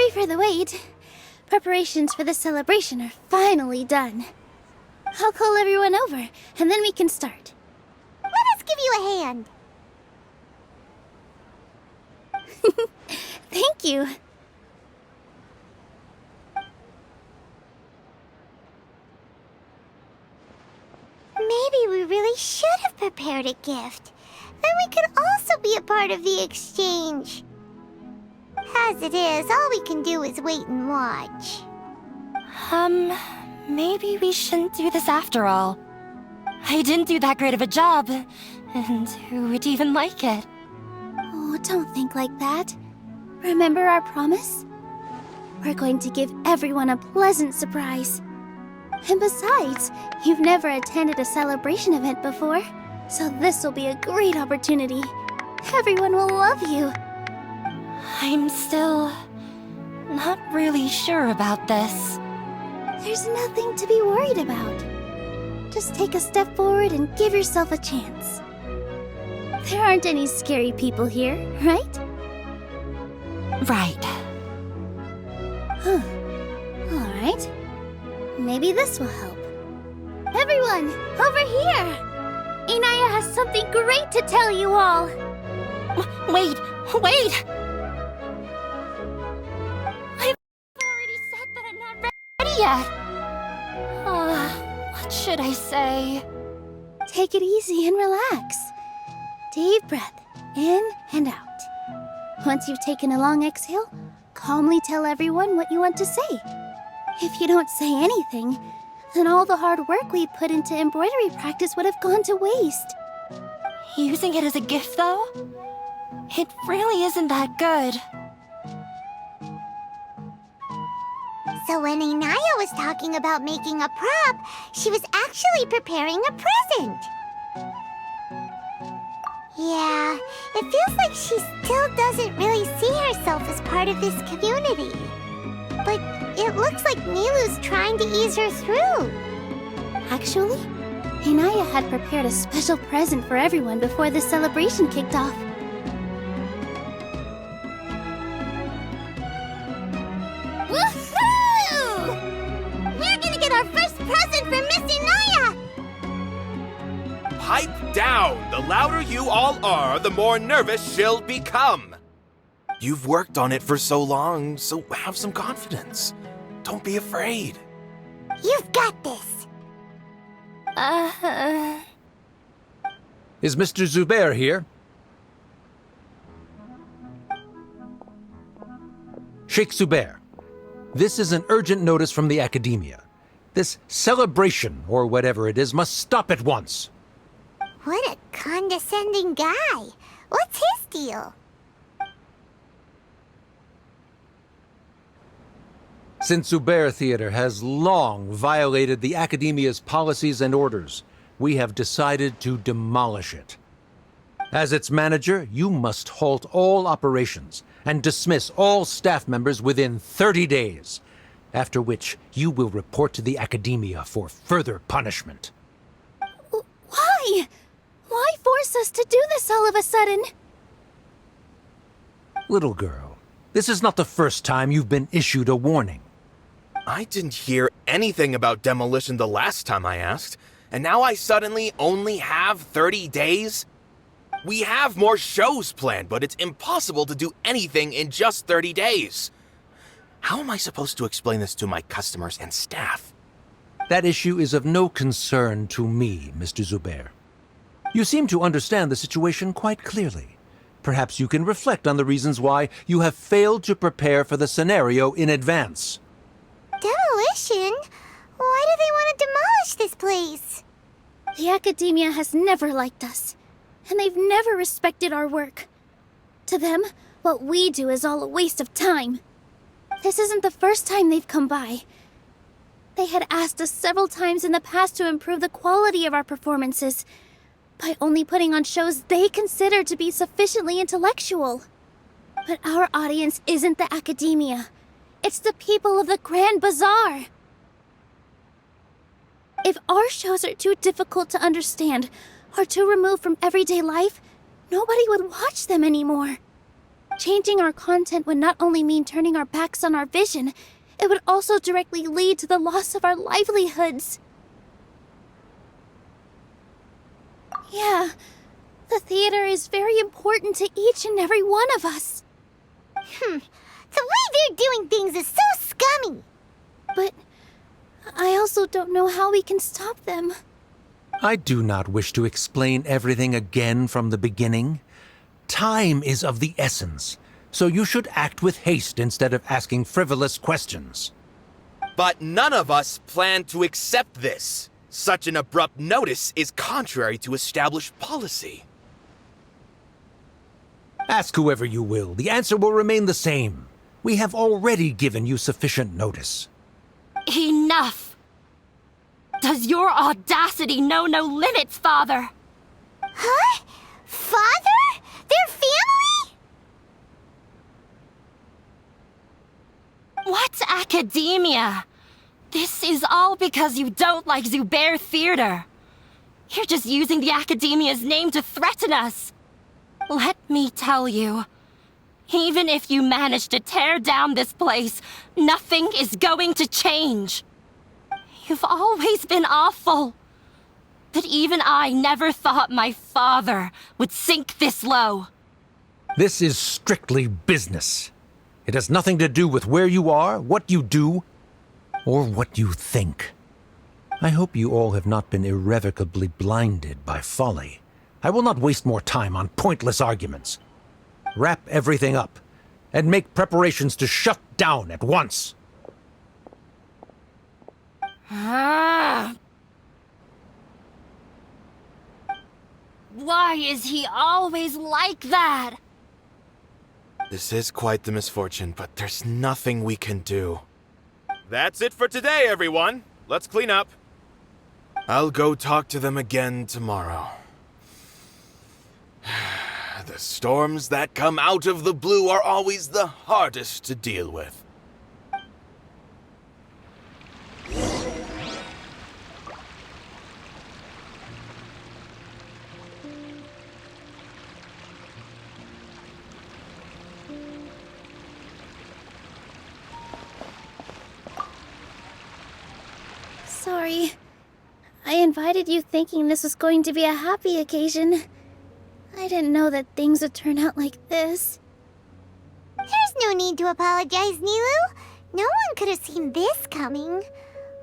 Sorry for the wait. Preparations for the celebration are finally done. I'll call everyone over, and then we can start. Let us give you a hand. Thank you. Maybe we really should have prepared a gift. Then we could also be a part of the exchange. As it is, all we can do is wait and watch. Maybe we shouldn't do this after all. I didn't do that great of a job, and who would even like it? Oh, don't think like that. Remember our promise? We're going to give everyone a pleasant surprise. And besides, you've never attended a celebration event before, so this will be a great opportunity. Everyone will love you. I'm still not really sure about this. There's nothing to be worried about. Just take a step forward and give yourself a chance. There aren't any scary people here, right? Right. Huh. Alright. Maybe this will help. Everyone, over here! Inaya has something great to tell you all! Wait! I've already said that I'm not ready yet. What should I say? Take it easy and relax. Deep breath, in and out. Once you've taken a long exhale, calmly tell everyone what you want to say. If you don't say anything, then all the hard work we put into embroidery practice would have gone to waste. Using it as a gift, though? It really isn't that good. So when Inaya was talking about making a prop, she was actually preparing a present. Yeah, it feels like she still doesn't really see herself as part of this community. But it looks like Nilou's trying to ease her through. Actually, Inaya had prepared a special present for everyone before the celebration kicked off. Woohoo! We're gonna get our first present from Miss Inaya! Pipe down! The louder you all are, the more nervous she'll become. You've worked on it for so long, so have some confidence. Don't be afraid. You've got this. Is Mr. Zubair here? Sheikh Zubair, this is an urgent notice from the Academia. This celebration, or whatever it is, must stop at once. What a condescending guy. What's his deal? Since Zubair Theater has long violated the Academia's policies and orders, we have decided to demolish it. As its manager, you must halt all operations and dismiss all staff members within 30 days, after which you will report to the Academia for further punishment. Why? Why force us to do this all of a sudden? Little girl, this is not the first time you've been issued a warning. I didn't hear anything about demolition the last time I asked, and now I suddenly only have 30 days? We have more shows planned, but it's impossible to do anything in just 30 days. How am I supposed to explain this to my customers and staff? That issue is of no concern to me, Mr. Zubair. You seem to understand the situation quite clearly. Perhaps you can reflect on the reasons why you have failed to prepare for the scenario in advance. Demolition? Why do they want to demolish this place? The Academia has never liked us, and they've never respected our work. To them, what we do is all a waste of time. This isn't the first time they've come by. They had asked us several times in the past to improve the quality of our performances by only putting on shows they consider to be sufficiently intellectual. But our audience isn't the Academia. It's the people of the Grand Bazaar. If our shows are too difficult to understand or too removed from everyday life, nobody would watch them anymore. Changing our content would not only mean turning our backs on our vision, it would also directly lead to the loss of our livelihoods. Yeah, the theater is very important to each and every one of us. The way they're doing things is so scummy. But I also don't know how we can stop them. I do not wish to explain everything again from the beginning. Time is of the essence, so you should act with haste instead of asking frivolous questions. But none of us plan to accept this. Such an abrupt notice is contrary to established policy. Ask whoever you will, the answer will remain the same. We have already given you sufficient notice. Enough! Does your audacity know no limits, Father? Huh? Father? Their family? What academia? This is all because you don't like Zubair Theater. You're just using the academia's name to threaten us. Let me tell you, even if you manage to tear down this place, nothing is going to change. You've always been awful. But even I never thought my father would sink this low. This is strictly business. It has nothing to do with where you are, what you do, or what you think. I hope you all have not been irrevocably blinded by folly. I will not waste more time on pointless arguments. Wrap everything up, and make preparations to shut down at once. Why is he always like that? This is quite the misfortune, but there's nothing we can do. That's it for today, everyone. Let's clean up. I'll go talk to them again tomorrow. The storms that come out of the blue are always the hardest to deal with. Sorry. I invited you thinking this was going to be a happy occasion. I didn't know that things would turn out like this. There's no need to apologize, Nilou. No one could have seen this coming.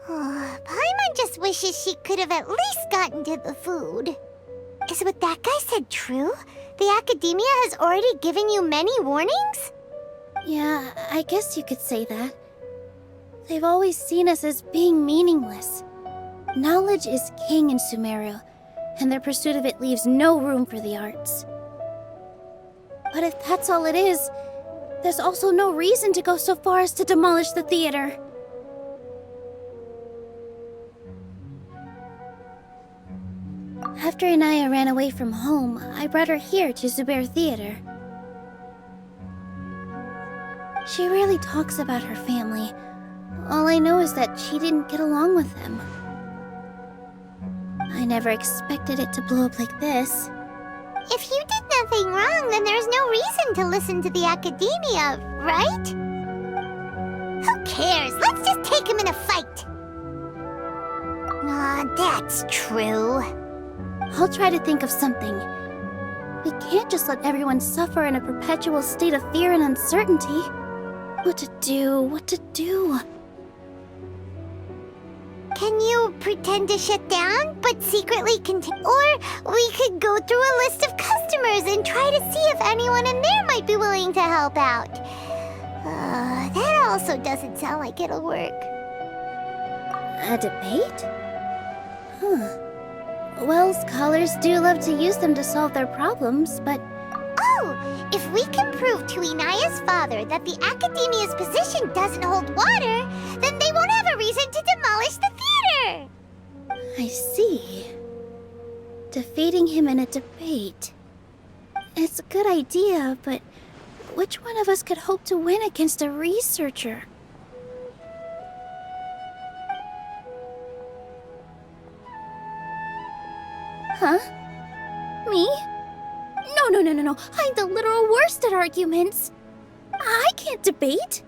Paimon just wishes she could have at least gotten to the food. Is what that guy said true? The academia has already given you many warnings? Yeah, I guess you could say that. They've always seen us as being meaningless. Knowledge is king in Sumeru, and their pursuit of it leaves no room for the arts. But if that's all it is, there's also no reason to go so far as to demolish the theater. After Inaya ran away from home, I brought her here to Zubair Theater. She rarely talks about her family. All I know is that she didn't get along with them. I never expected it to blow up like this. If you did nothing wrong, then there's no reason to listen to the academia, right? Who cares? Let's just take him in a fight. That's true. I'll try to think of something. We can't just let everyone suffer in a perpetual state of fear and uncertainty. What to do? Can you pretend to shut down, but secretly continue? Or we could go through a list of customers and try to see if anyone in there might be willing to help out. That also doesn't sound like it'll work. A debate? Huh. Well, scholars do love to use them to solve their problems, but... Oh, if we can prove to Inaya's father that the academia's position doesn't hold water, then they won't have a reason to demolish the theater! I see. Defeating him in a debate. It's a good idea, but which one of us could hope to win against a researcher? Huh? Me? No. I'm the literal worst at arguments. I can't debate.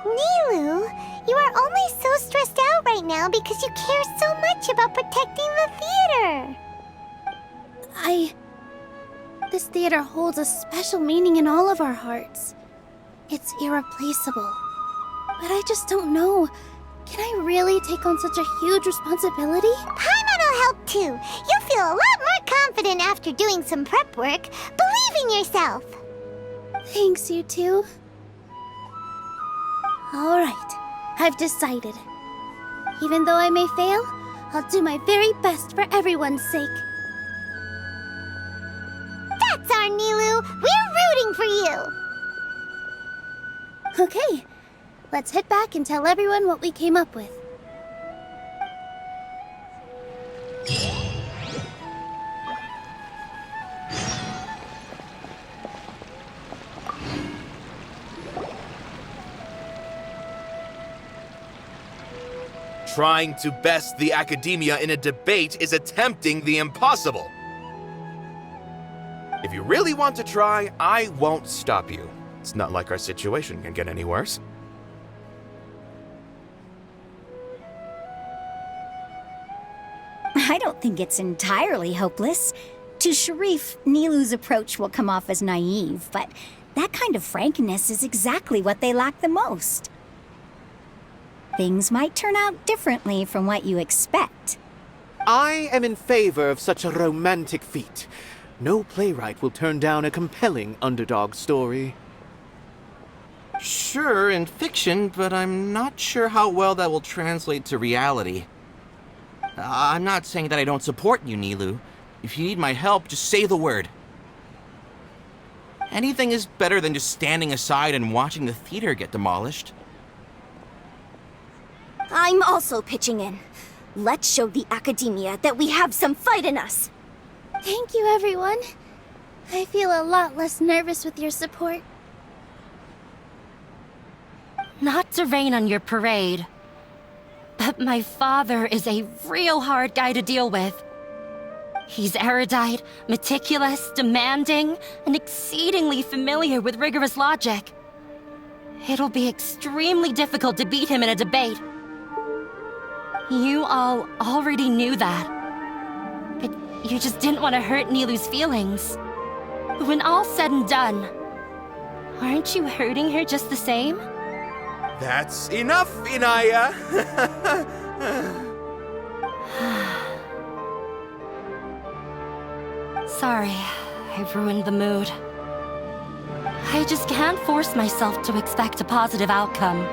Nilou, you are only so stressed out right now because you care so much about protecting the theater. This theater holds a special meaning in all of our hearts. It's irreplaceable. But I just don't know. Can I really take on such a huge responsibility? Paimon'll help too. You'll feel a lot more confident after doing some prep work. Believe in yourself. Thanks, you two. Alright, I've decided. Even though I may fail, I'll do my very best for everyone's sake. That's our Nilou. We're rooting for you. Okay, let's head back and tell everyone what we came up with. Trying to best the academia in a debate is attempting the impossible. If you really want to try, I won't stop you. It's not like our situation can get any worse. I don't think it's entirely hopeless. To Sharif, Nilou's approach will come off as naive, but that kind of frankness is exactly what they lack the most. Things might turn out differently from what you expect. I am in favor of such a romantic feat. No playwright will turn down a compelling underdog story. Sure, in fiction, but I'm not sure how well that will translate to reality. I'm not saying that I don't support you, Nilou. If you need my help, just say the word. Anything is better than just standing aside and watching the theater get demolished. I'm also pitching in. Let's show the academia that we have some fight in us. Thank you, everyone. I feel a lot less nervous with your support. Not to rain on your parade, but my father is a real hard guy to deal with. He's erudite, meticulous, demanding, and exceedingly familiar with rigorous logic. It'll be extremely difficult to beat him in a debate. You all already knew that. But you just didn't want to hurt Nilou's feelings. When all's said and done, aren't you hurting her just the same? That's enough, Inaya! Sorry, I ruined the mood. I just can't force myself to expect a positive outcome.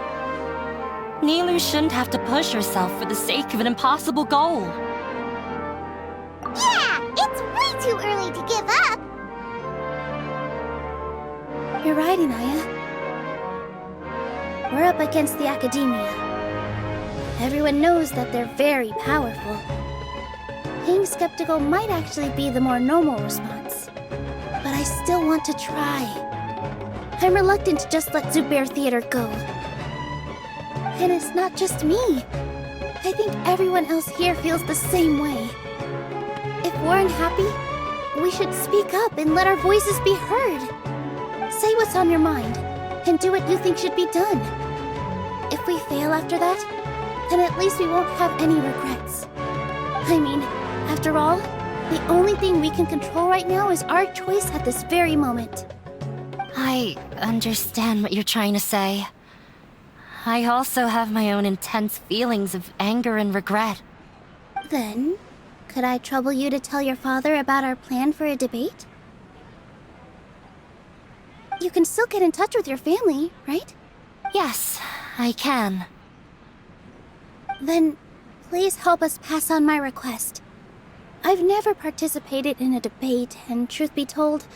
Nilou shouldn't have to push herself for the sake of an impossible goal. Yeah, it's way too early to give up. You're right, Inaya. We're up against the academia. Everyone knows that they're very powerful. Being skeptical might actually be the more normal response. But I still want to try. I'm reluctant to just let Zubair Theater go. And it's not just me. I think everyone else here feels the same way. If we're unhappy, we should speak up and let our voices be heard. Say what's on your mind, and do what you think should be done. If we fail after that, then at least we won't have any regrets. I mean, after all, the only thing we can control right now is our choice at this very moment. I understand what you're trying to say. I also have my own intense feelings of anger and regret. Then, could I trouble you to tell your father about our plan for a debate? You can still get in touch with your family, right? Yes, I can. Then, please help us pass on my request. I've never participated in a debate, and truth be told,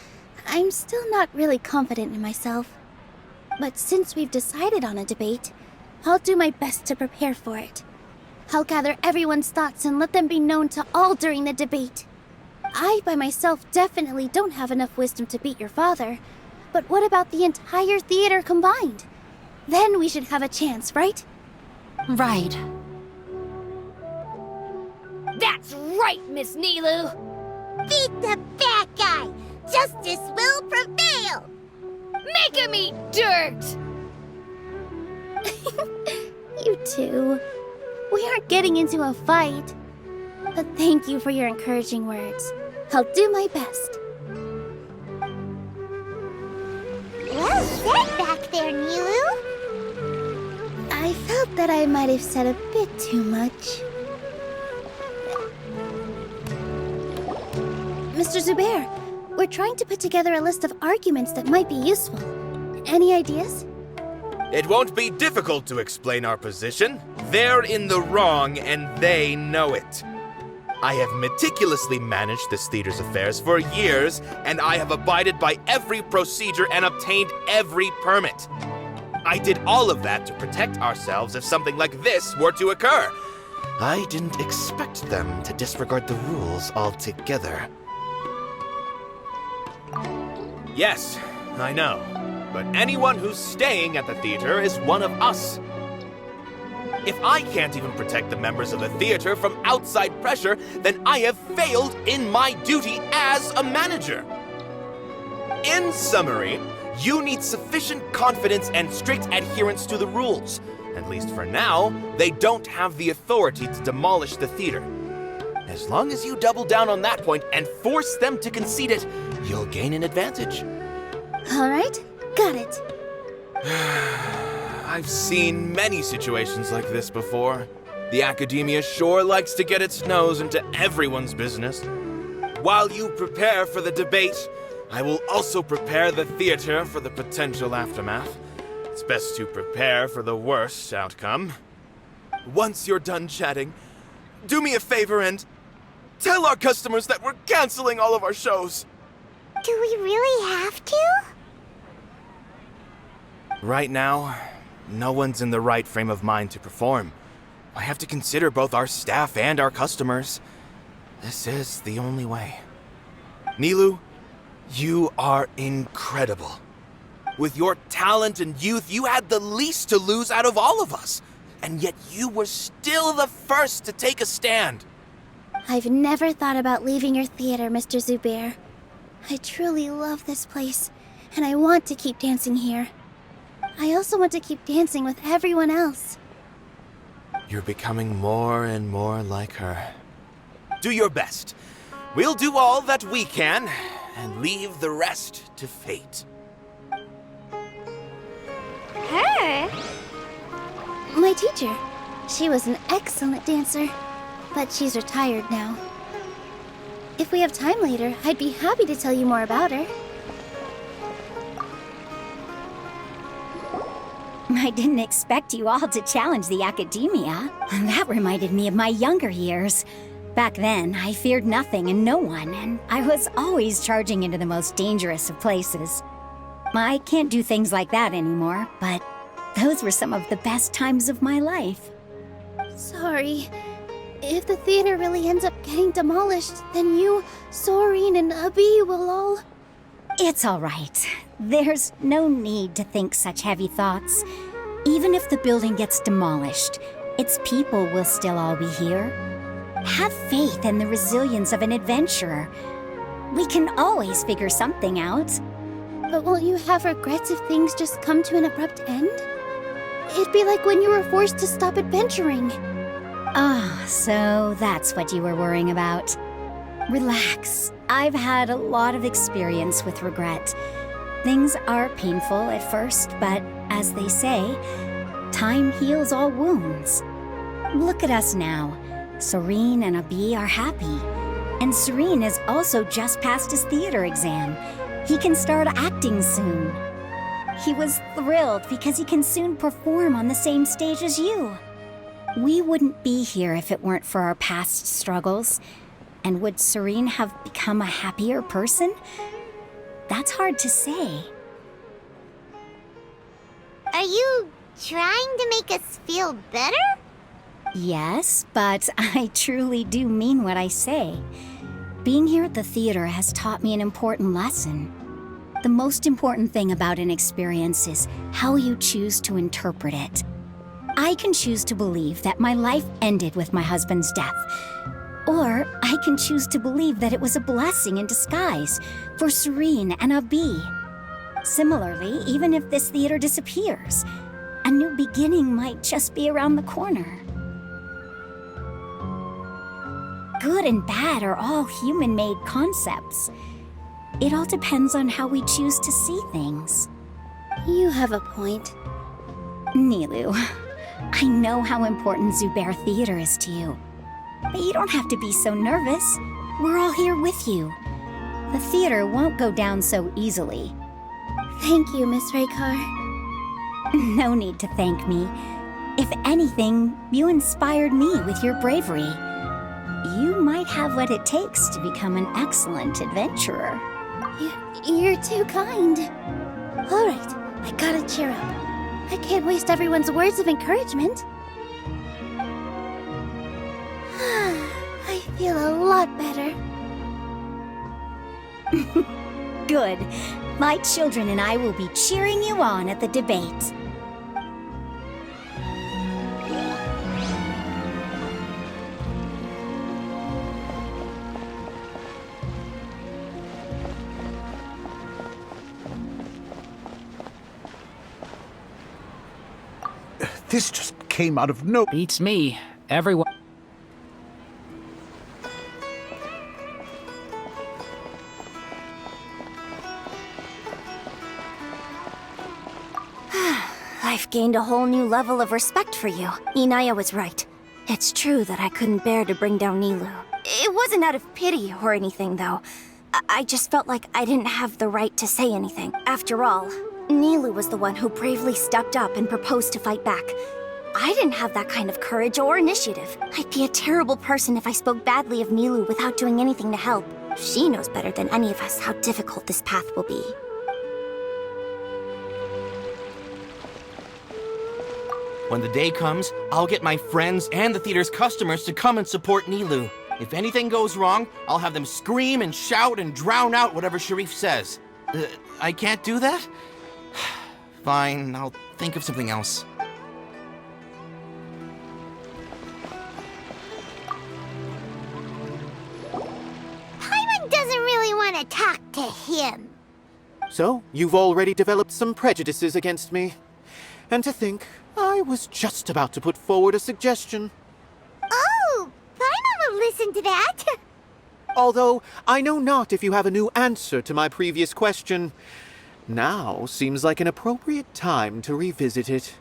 I'm still not really confident in myself. But since we've decided on a debate, I'll do my best to prepare for it. I'll gather everyone's thoughts and let them be known to all during the debate. I, by myself, definitely don't have enough wisdom to beat your father. But what about the entire theater combined? Then we should have a chance, right? Right. That's right, Miss Nilou. Beat the bad guy! Justice will prevail! Make him eat dirt! You two. We aren't getting into a fight. But thank you for your encouraging words. I'll do my best. Well said back there, Nilou. I felt that I might have said a bit too much. Mr. Zubair, we're trying to put together a list of arguments that might be useful. Any ideas? It won't be difficult to explain our position. They're in the wrong, and they know it. I have meticulously managed this theater's affairs for years, and I have abided by every procedure and obtained every permit. I did all of that to protect ourselves if something like this were to occur. I didn't expect them to disregard the rules altogether. Yes, I know. But anyone who's staying at the theater is one of us. If I can't even protect the members of the theater from outside pressure, then I have failed in my duty as a manager. In summary, you need sufficient confidence and strict adherence to the rules. At least for now, they don't have the authority to demolish the theater. As long as you double down on that point and force them to concede it, you'll gain an advantage. All right, got it. I've seen many situations like this before. The academia sure likes to get its nose into everyone's business. While you prepare for the debate, I will also prepare the theater for the potential aftermath. It's best to prepare for the worst outcome. Once you're done chatting, do me a favor and tell our customers that we're canceling all of our shows. Do we really have to? Right now, no one's in the right frame of mind to perform. I have to consider both our staff and our customers. This is the only way. Nilou, you are incredible. With your talent and youth, you had the least to lose out of all of us. And yet you were still the first to take a stand. I've never thought about leaving your theater, Mr. Zubair. I truly love this place, and I want to keep dancing here. I also want to keep dancing with everyone else. You're becoming more and more like her. Do your best. We'll do all that we can, and leave the rest to fate. Her? My teacher. She was an excellent dancer, but she's retired now. If we have time later, I'd be happy to tell you more about her. I didn't expect you all to challenge the academia. That reminded me of my younger years. Back then, I feared nothing and no one, and I was always charging into the most dangerous of places. I can't do things like that anymore, but those were some of the best times of my life. Sorry. If the theater really ends up getting demolished, then you, Soren, and Abi will all... It's all right. There's no need to think such heavy thoughts. Even if the building gets demolished, its people will still all be here. Have faith in the resilience of an adventurer. We can always figure something out. But won't you have regrets if things just come to an abrupt end? It'd be like when you were forced to stop adventuring. Ah, so that's what you were worrying about. Relax. I've had a lot of experience with regret. Things are painful at first, but as they say, time heals all wounds. Look at us now. Soren and Abi are happy. And Soren has also just passed his theater exam. He can start acting soon. He was thrilled because he can soon perform on the same stage as you. We wouldn't be here if it weren't for our past struggles. And would Soren have become a happier person? That's hard to say. Are you trying to make us feel better? Yes, but I truly do mean what I say. Being here at the theater has taught me an important lesson. The most important thing about an experience is how you choose to interpret it. I can choose to believe that my life ended with my husband's death. Or I can choose to believe that it was a blessing in disguise for Serene and Abi. Similarly, even if this theater disappears, a new beginning might just be around the corner. Good and bad are all human-made concepts. It all depends on how we choose to see things. You have a point. Nilou, I know how important Zubair Theater is to you. But you don't have to be so nervous. We're all here with you. The theater won't go down so easily. Thank you, Miss Raykar. No need to thank me. If anything, you inspired me with your bravery. You might have what it takes to become an excellent adventurer. You're too kind. All right, I gotta cheer up. I can't waste everyone's words of encouragement. I feel a lot better. Good. My children and I will be cheering you on at the debate. This just came out of no... Beats me. Everyone... I've gained a whole new level of respect for you. Inaya was right. It's true that I couldn't bear to bring down Nilou. It wasn't out of pity or anything, though. I just felt like I didn't have the right to say anything. After all, Nilou was the one who bravely stepped up and proposed to fight back. I didn't have that kind of courage or initiative. I'd be a terrible person if I spoke badly of Nilou without doing anything to help. She knows better than any of us how difficult this path will be. When the day comes, I'll get my friends and the theater's customers to come and support Nilou. If anything goes wrong, I'll have them scream and shout and drown out whatever Sharif says. I can't do that? Fine, I'll think of something else. Paimon doesn't really want to talk to him. So, you've already developed some prejudices against me. And to think, I was just about to put forward a suggestion. Oh, Paimon will listen to that. Although, I know not if you have a new answer to my previous question. Now seems like an appropriate time to revisit it.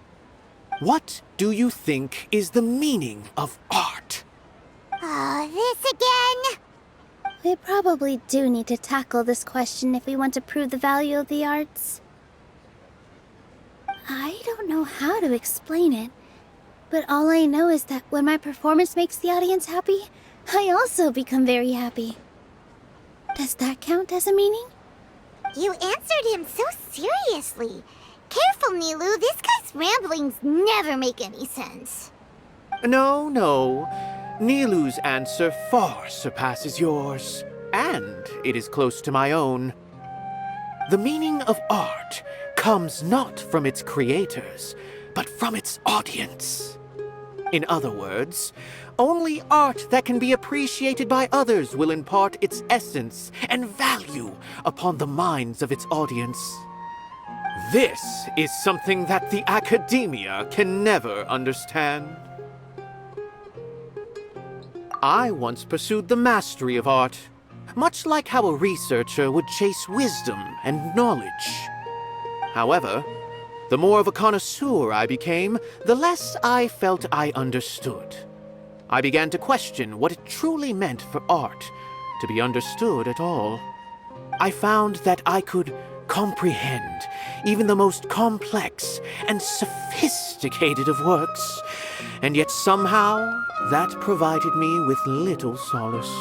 What do you think is the meaning of art? Oh, this again? We probably do need to tackle this question if we want to prove the value of the arts. I don't know how to explain it, but all I know is that when my performance makes the audience happy, I also become very happy. Does that count as a meaning? You answered him so seriously. Careful, Nilou. This guy's ramblings never make any sense. No. Nilou's answer far surpasses yours, and it is close to my own. The meaning of art comes not from its creators, but from its audience. In other words, only art that can be appreciated by others will impart its essence and value upon the minds of its audience. This is something that the academia can never understand. I once pursued the mastery of art, much like how a researcher would chase wisdom and knowledge. However, the more of a connoisseur I became, the less I felt I understood. I began to question what it truly meant for art to be understood at all. I found that I could comprehend even the most complex and sophisticated of works, and yet somehow that provided me with little solace.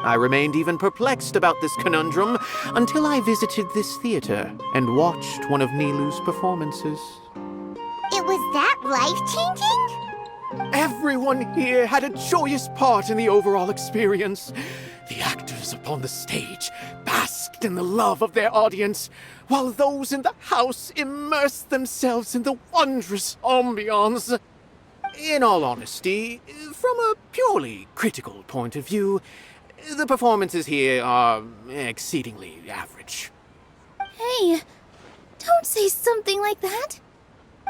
I remained even perplexed about this conundrum until I visited this theater and watched one of Nilou's performances. It was that life-changing? Everyone here had a joyous part in the overall experience. The actors upon the stage basked in the love of their audience, while those in the house immersed themselves in the wondrous ambiance. In all honesty, from a purely critical point of view, the performances here are exceedingly average. Hey, don't say something like that.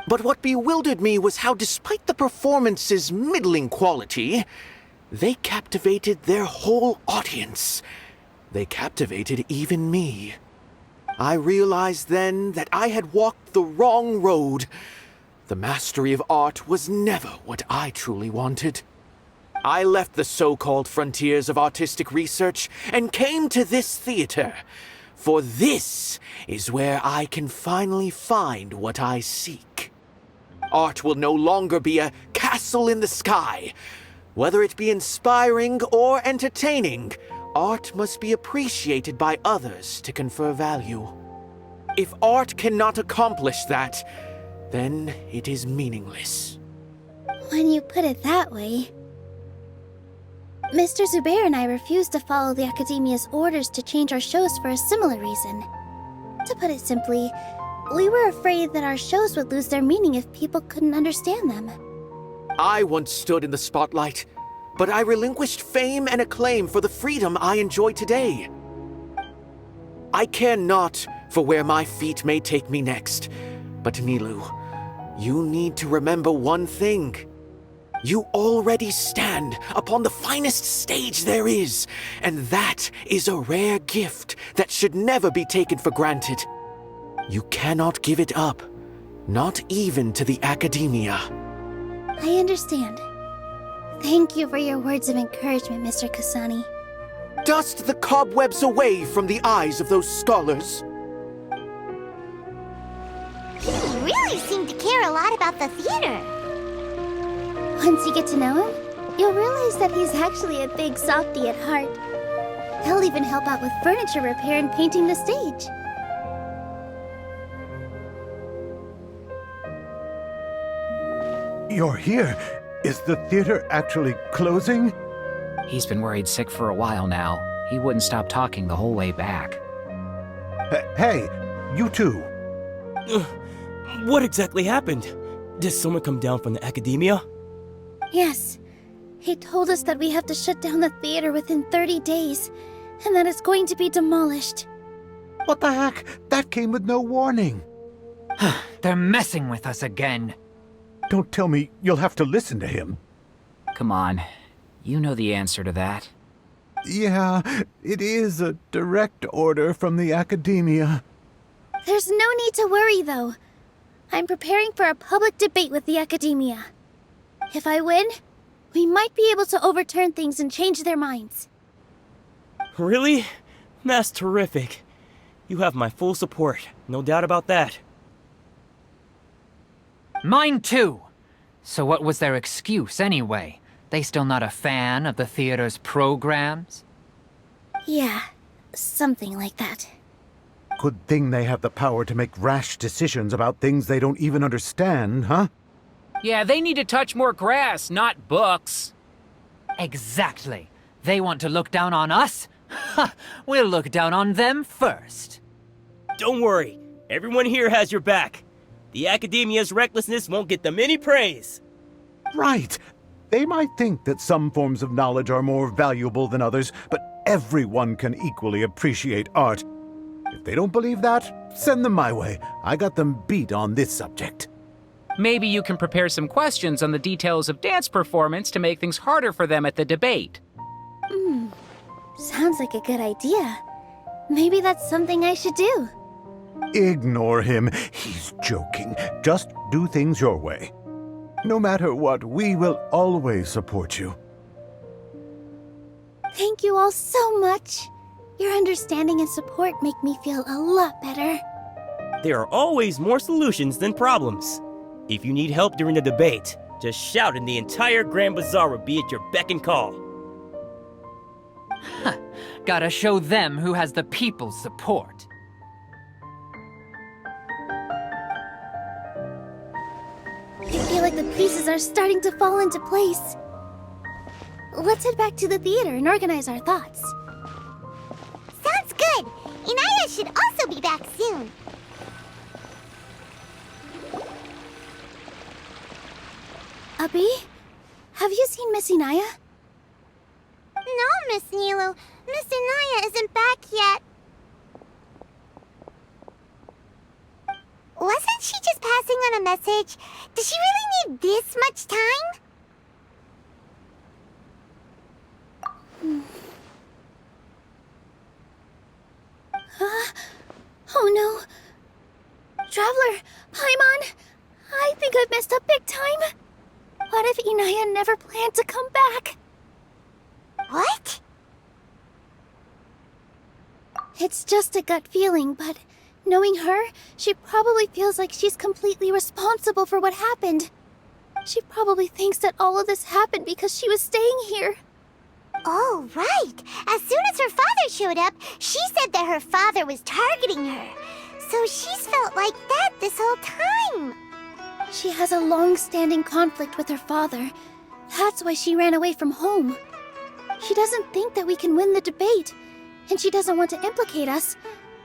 But what bewildered me was how, despite the performance's middling quality, they captivated their whole audience. They captivated even me. I realized then that I had walked the wrong road. The mastery of art was never what I truly wanted. I left the so-called frontiers of artistic research and came to this theater, for this is where I can finally find what I seek. Art will no longer be a castle in the sky. Whether it be inspiring or entertaining, art must be appreciated by others to confer value. If art cannot accomplish that, then it is meaningless. When you put it that way... Mr. Zubair and I refused to follow the Academia's orders to change our shows for a similar reason. To put it simply, we were afraid that our shows would lose their meaning if people couldn't understand them. I once stood in the spotlight, but I relinquished fame and acclaim for the freedom I enjoy today. I care not for where my feet may take me next, but Nilou, you need to remember one thing. You already stand upon the finest stage there is, and that is a rare gift that should never be taken for granted. You cannot give it up, not even to the Academia. I understand. Thank you for your words of encouragement, Mr. Kasani. Dust the cobwebs away from the eyes of those scholars. He really seemed to care a lot about the theater. Once you get to know him, you'll realize that he's actually a big softie at heart. He'll even help out with furniture repair and painting the stage. You're here. Is the theater actually closing? He's been worried sick for a while now. He wouldn't stop talking the whole way back. Hey, you two. What exactly happened? Did someone come down from the Academia? Yes. He told us that we have to shut down the theater within 30 days, and that it's going to be demolished. What the heck? That came with no warning. They're messing with us again. Don't tell me you'll have to listen to him. Come on. You know the answer to that. Yeah, it is a direct order from the Academia. There's no need to worry, though. I'm preparing for a public debate with the Academia. If I win, we might be able to overturn things and change their minds. Really? That's terrific. You have my full support, no doubt about that. Mine too! So what was their excuse anyway? They still not a fan of the theater's programs? Yeah, something like that. Good thing they have the power to make rash decisions about things they don't even understand, huh? Yeah, they need to touch more grass, not books. Exactly. They want to look down on us? Ha! We'll look down on them first. Don't worry, everyone here has your back. The Academia's recklessness won't get them any praise. Right. They might think that some forms of knowledge are more valuable than others, but everyone can equally appreciate art. If they don't believe that, send them my way. I got them beat on this subject. Maybe you can prepare some questions on the details of dance performance to make things harder for them at the debate. Sounds like a good idea. Maybe that's something I should do. Ignore him. He's joking. Just do things your way. No matter what, we will always support you. Thank you all so much. Your understanding and support make me feel a lot better. There are always more solutions than problems. If you need help during the debate, just shout and the entire Grand Bazaar will be at your beck and call. Gotta show them who has the people's support. I feel like the pieces are starting to fall into place. Let's head back to the theater and organize our thoughts. Sounds good. Inaya should also be back soon. A Abby? Have you seen Miss Inaya? No, Miss Nilou. Miss Inaya isn't back yet. Wasn't she just passing on a message? Does she really need this much time? Oh no. Traveler, Paimon, I think I've messed up big time. What if Inaya never planned to come back? What? It's just a gut feeling, but knowing her, she probably feels like she's completely responsible for what happened. She probably thinks that all of this happened because she was staying here. Oh, right. As soon as her father showed up, she said that her father was targeting her. So she's felt like that this whole time. She has a long-standing conflict with her father. That's why she ran away from home. She doesn't think that we can win the debate, and she doesn't want to implicate us,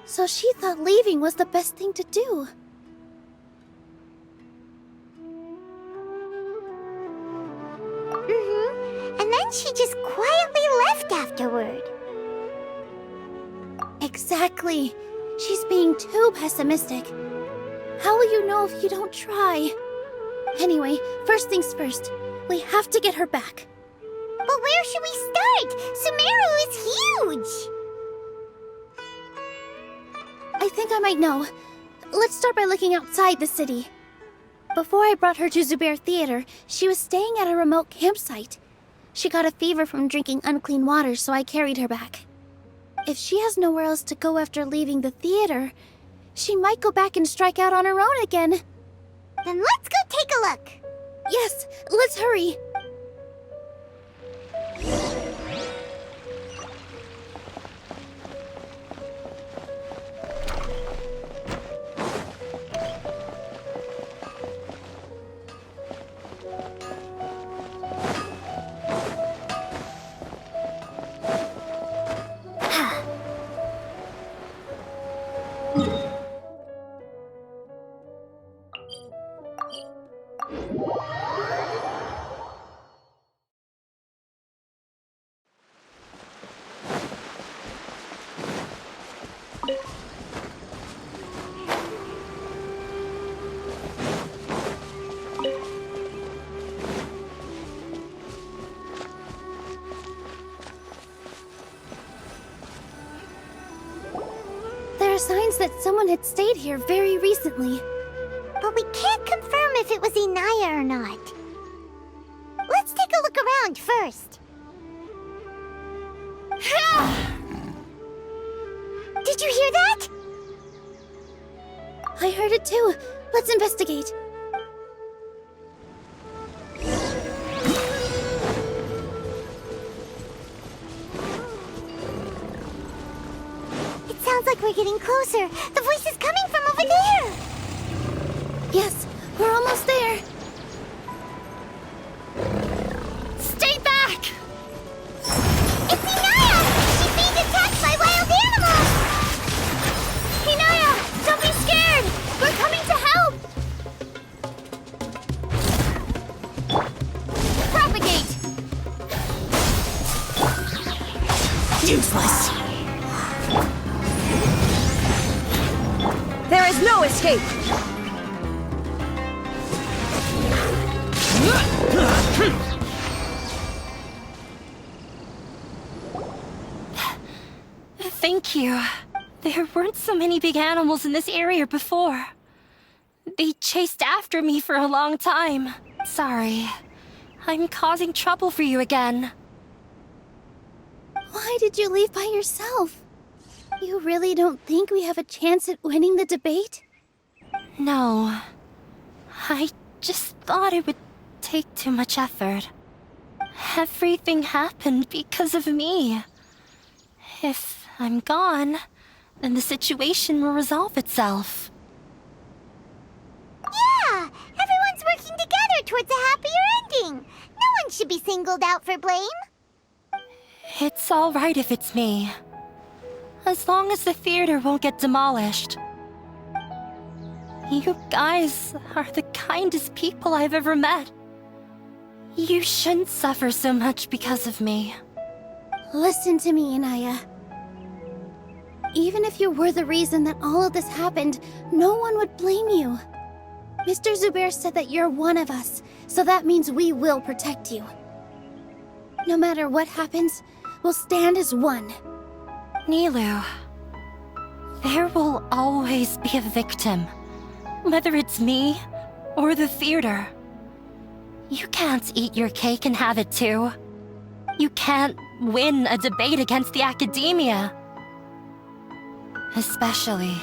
so she thought leaving was the best thing to do. And then she just quietly left afterward. Exactly. She's being too pessimistic. How will you know if you don't try? Anyway, first things first. We have to get her back. But where should we start? Sumeru is huge! I think I might know. Let's start by looking outside the city. Before I brought her to Zubair Theater, she was staying at a remote campsite. She got a fever from drinking unclean water, so I carried her back. If she has nowhere else to go after leaving the theater, she might go back and strike out on her own again. Then let's go take a look. Yes, let's hurry. There are signs that someone had stayed here very recently. But we can't confirm if it was Inaya or not. Let's take a look around first. Did you hear that? I heard it too. Let's investigate. It sounds like we're getting closer. The voice is coming from over there. Yes, we're almost there. Stay back! It's Inaya! She's being attacked by wild animals! Inaya, don't be scared! We're coming to help! Propagate! Useless. There is no escape. Thank you. There weren't so many big animals in this area before. They chased after me for a long time. Sorry. I'm causing trouble for you again. Why did you leave by yourself? You really don't think we have a chance at winning the debate? No. I just thought it would take too much effort. Everything happened because of me. If I'm gone, then the situation will resolve itself. Yeah! Everyone's working together towards a happier ending. No one should be singled out for blame. It's all right if it's me. As long as the theater won't get demolished. You guys are the kindest people I've ever met. You shouldn't suffer so much because of me. Listen to me, Inaya. Even if you were the reason that all of this happened, no one would blame you. Mr. Zubair said that you're one of us, so that means we will protect you. No matter what happens, we'll stand as one. Nilou, there will always be a victim, whether it's me or the theater. You can't eat your cake and have it too. You can't win a debate against the academia. Especially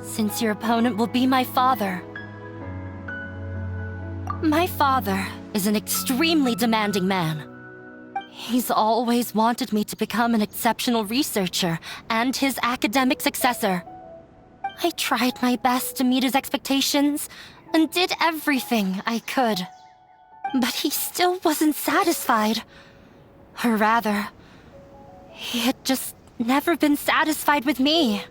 since your opponent will be my father. My father is an extremely demanding man. He's always wanted me to become an exceptional researcher and his academic successor. I tried my best to meet his expectations and did everything I could. But he still wasn't satisfied. Or rather, he had just never been satisfied with me.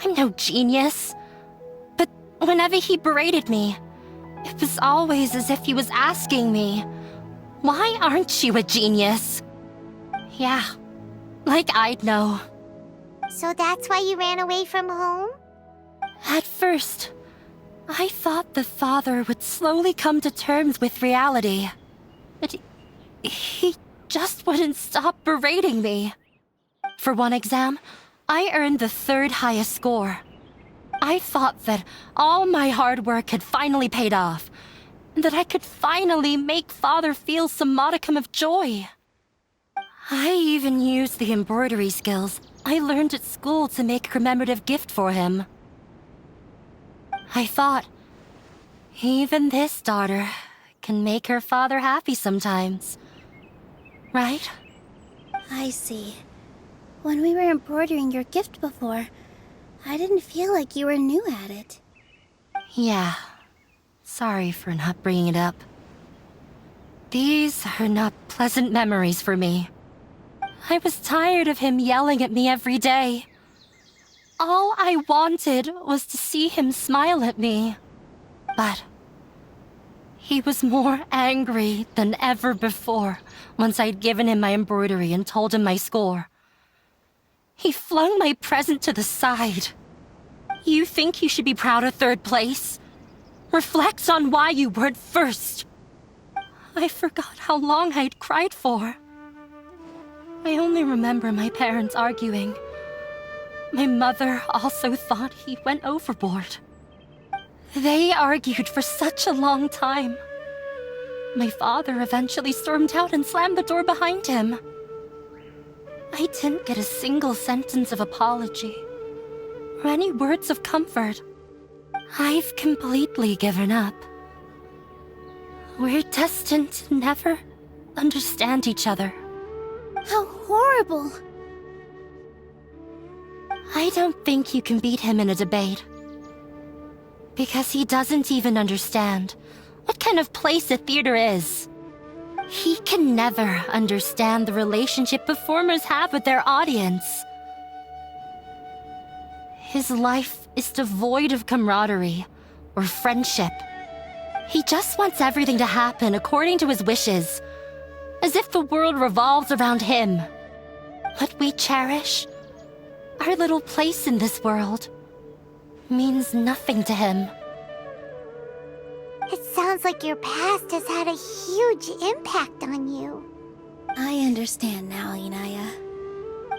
I'm no genius. But whenever he berated me, it was always as if he was asking me, "Why aren't you a genius?" Yeah, like I'd know. So that's why you ran away from home? At first, I thought the father would slowly come to terms with reality. But he just wouldn't stop berating me. For one exam, I earned the 3rd highest score. I thought that all my hard work had finally paid off, and that I could finally make Father feel some modicum of joy. I even used the embroidery skills I learned at school to make a commemorative gift for him. I thought, even this daughter can make her father happy sometimes. Right? I see. When we were embroidering your gift before, I didn't feel like you were new at it. Yeah. Sorry for not bringing it up. These are not pleasant memories for me. I was tired of him yelling at me every day. All I wanted was to see him smile at me. But he was more angry than ever before once I'd given him my embroidery and told him my score. He flung my present to the side. You think you should be proud of 3rd place? Reflect on why you weren't first. I forgot how long I'd cried for. I only remember my parents arguing. My mother also thought he went overboard. They argued for such a long time. My father eventually stormed out and slammed the door behind him. I didn't get a single sentence of apology or any words of comfort. I've completely given up. We're destined to never understand each other. How horrible! I don't think you can beat him in a debate. Because he doesn't even understand what kind of place a theater is. He can never understand the relationship performers have with their audience. His life is devoid of camaraderie or friendship. He just wants everything to happen according to his wishes, as if the world revolves around him. What we cherish, our little place in this world, means nothing to him. It sounds like your past has had a huge impact on you. I understand now, Inaya.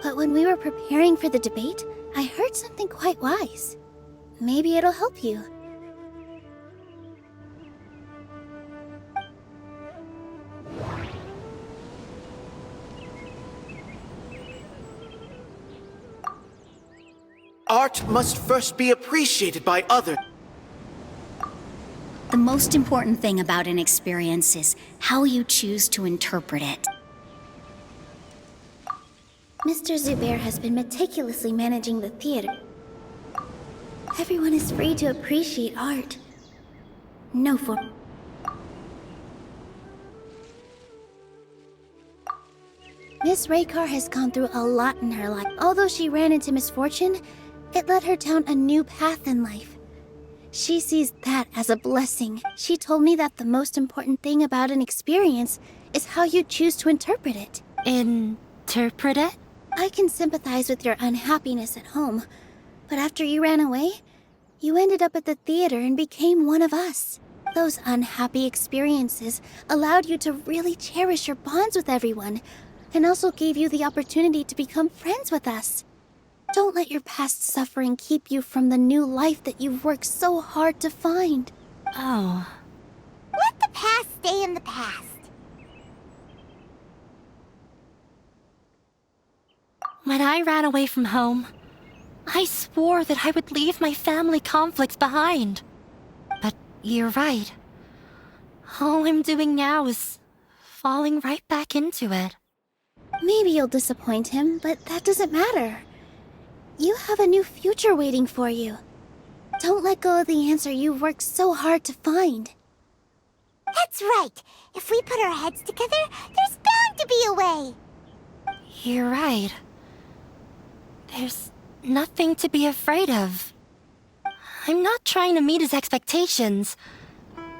But when we were preparing for the debate, I heard something quite wise. Maybe it'll help you. Art must first be appreciated by others. The most important thing about an experience is how you choose to interpret it. Mr. Zubair has been meticulously managing the theater. Everyone is free to appreciate art. No form. Miss Raykar has gone through a lot in her life. Although she ran into misfortune, it led her down a new path in life. She sees that as a blessing. She told me that the most important thing about an experience is how you choose to interpret it. Interpret it? I can sympathize with your unhappiness at home, but after you ran away, you ended up at the theater and became one of us. Those unhappy experiences allowed you to really cherish your bonds with everyone, and also gave you the opportunity to become friends with us. Don't let your past suffering keep you from the new life that you've worked so hard to find. Oh. Let the past stay in the past. When I ran away from home, I swore that I would leave my family conflicts behind. But you're right. All I'm doing now is falling right back into it. Maybe you'll disappoint him, but that doesn't matter. You have a new future waiting for you. Don't let go of the answer you've worked so hard to find. That's right. If we put our heads together, there's bound to be a way. You're right. There's nothing to be afraid of. I'm not trying to meet his expectations.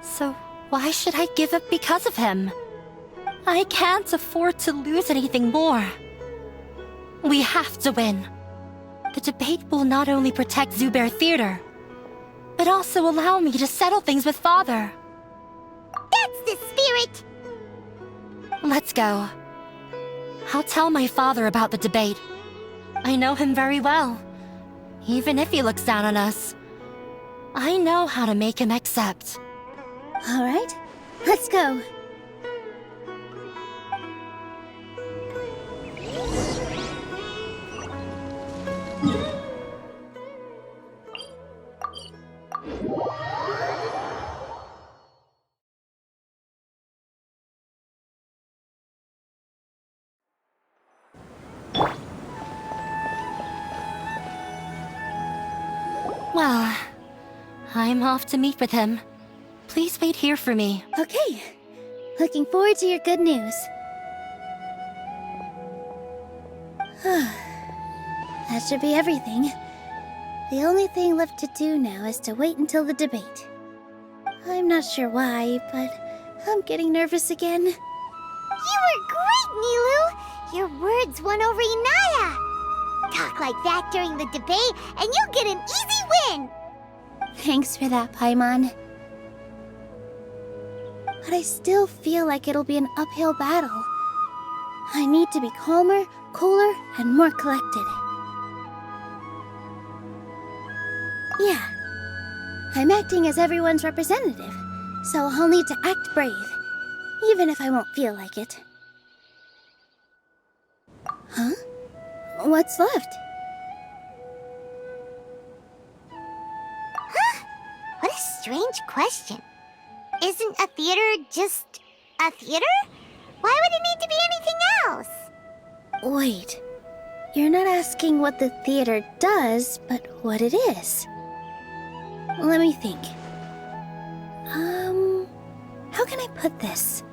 So why should I give up because of him? I can't afford to lose anything more. We have to win. The debate will not only protect Zubair Theater, but also allow me to settle things with Father. That's the spirit! Let's go. I'll tell my father about the debate. I know him very well. Even if he looks down on us, I know how to make him accept. All right, let's go. Well, I'm off to meet with him. Please wait here for me. Okay, looking forward to your good news. That should be everything. The only thing left to do now is to wait until the debate. I'm not sure why, but I'm getting nervous again. You were great, Nilou! Your words won over Inaya! Talk like that during the debate, and you'll get an easy win! Thanks for that, Paimon. But I still feel like it'll be an uphill battle. I need to be calmer, cooler, and more collected. Yeah, I'm acting as everyone's representative, so I'll need to act brave, even if I won't feel like it. Huh? What's left? Huh? What a strange question. Isn't a theater just a theater? Why would it need to be anything else? Wait, you're not asking what the theater does, but what it is. Let me think. How can I put this?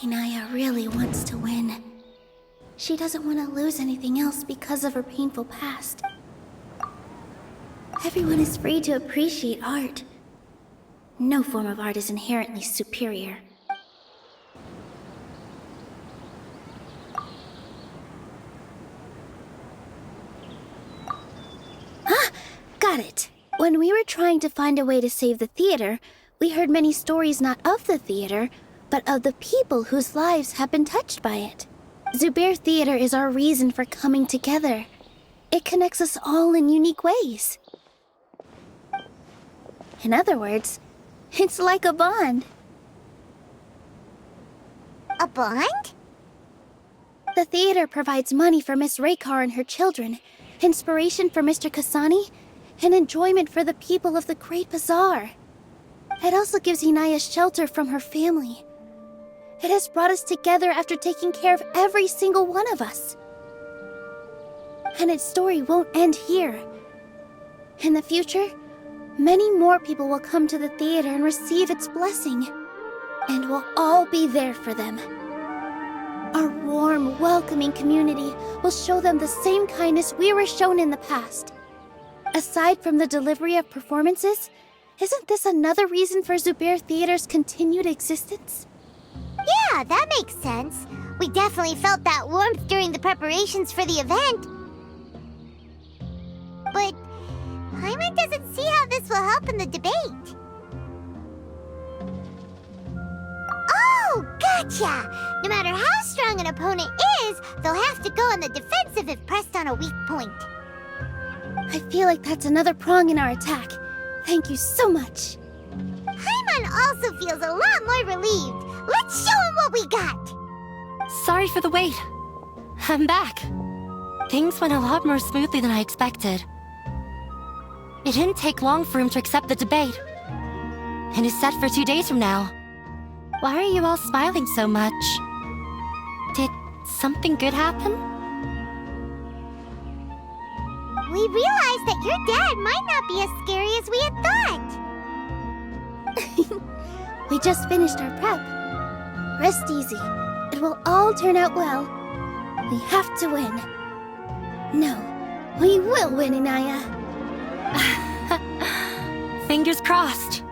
Inaya really wants to win. She doesn't want to lose anything else because of her painful past. Everyone is free to appreciate art. No form of art is inherently superior. Got it. When we were trying to find a way to save the theater, we heard many stories not of the theater, but of the people whose lives have been touched by it. Zubair Theater is our reason for coming together. It connects us all in unique ways. In other words, it's like a bond. A bond? The theater provides money for Miss Raykar and her children, inspiration for Mr. Kasani, and enjoyment for the people of the Great Bazaar. It also gives Inaya shelter from her family. It has brought us together after taking care of every single one of us. And its story won't end here. In the future, many more people will come to the theater and receive its blessing. And we'll all be there for them. Our warm, welcoming community will show them the same kindness we were shown in the past. Aside from the delivery of performances, isn't this another reason for Zubair Theater's continued existence? Yeah, that makes sense. We definitely felt that warmth during the preparations for the event. But Paimon doesn't see how this will help in the debate. Oh, gotcha! No matter how strong an opponent is, they'll have to go on the defensive if pressed on a weak point. I feel like that's another prong in our attack. Thank you so much. Paimon also feels a lot more relieved. Let's show him what we got! Sorry for the wait. I'm back. Things went a lot more smoothly than I expected. It didn't take long for him to accept the debate. And it's set for 2 days from now. Why are you all smiling so much? Did something good happen? We realized that your dad might not be as scary as we had thought. We just finished our prep. Rest easy. It will all turn out well. We have to win. No, we will win, Inaya. Fingers crossed.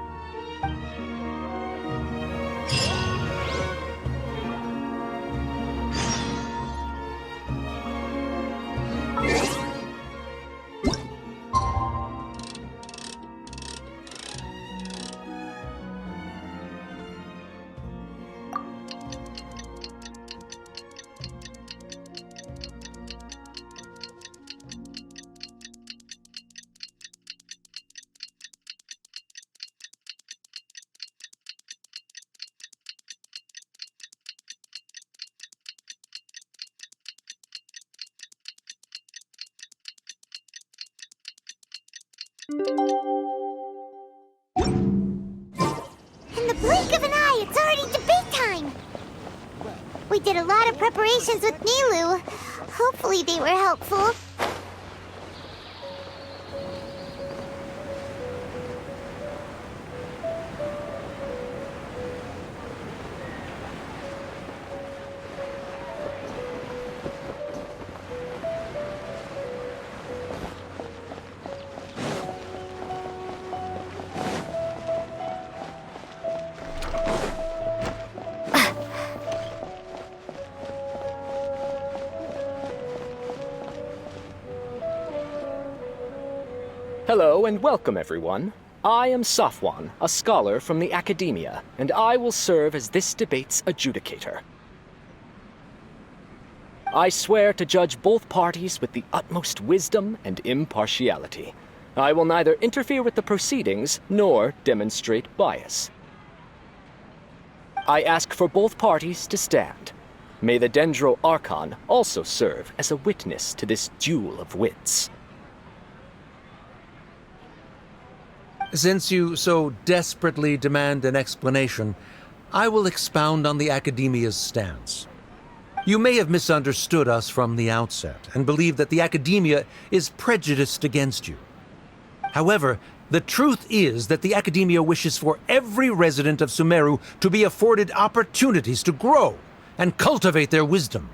In the blink of an eye, it's already debate time! We did a lot of preparations with Nilou. Hopefully they were helpful. Hello and welcome, everyone. I am Safwan, a scholar from the Academia, and I will serve as this debate's adjudicator. I swear to judge both parties with the utmost wisdom and impartiality. I will neither interfere with the proceedings nor demonstrate bias. I ask for both parties to stand. May the Dendro Archon also serve as a witness to this duel of wits. Since you so desperately demand an explanation, I will expound on the Academia's stance. You may have misunderstood us from the outset and believe that the Academia is prejudiced against you. However, the truth is that the Academia wishes for every resident of Sumeru to be afforded opportunities to grow and cultivate their wisdom.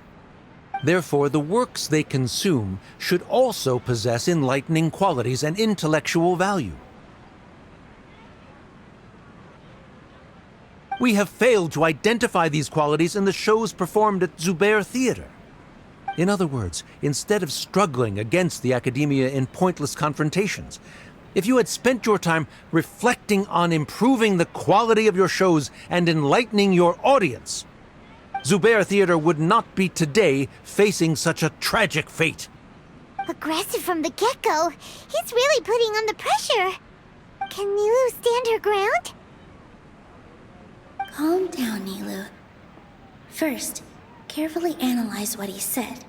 Therefore, the works they consume should also possess enlightening qualities and intellectual value. We have failed to identify these qualities in the shows performed at Zubair Theater. In other words, instead of struggling against the Academia in pointless confrontations, if you had spent your time reflecting on improving the quality of your shows and enlightening your audience, Zubair Theater would not be today facing such a tragic fate. Aggressive from the get-go, he's really putting on the pressure. Can Nilou stand her ground? Calm down, Nilou. First, carefully analyze what he said.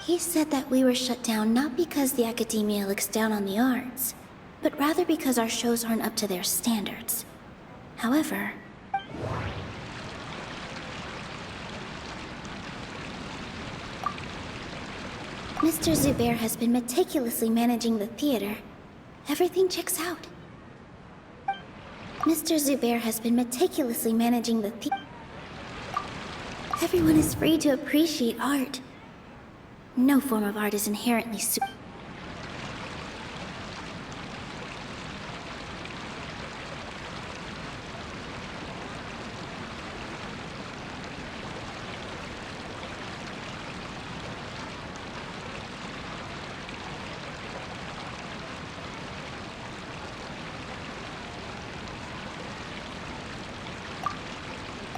He said that we were shut down not because the Academia looks down on the arts, but rather because our shows aren't up to their standards. However, Mr. Zubair has been meticulously managing the theater. Everything checks out. Mr. Zubair has been meticulously managing the theater. Everyone is free to appreciate art. No form of art is inherently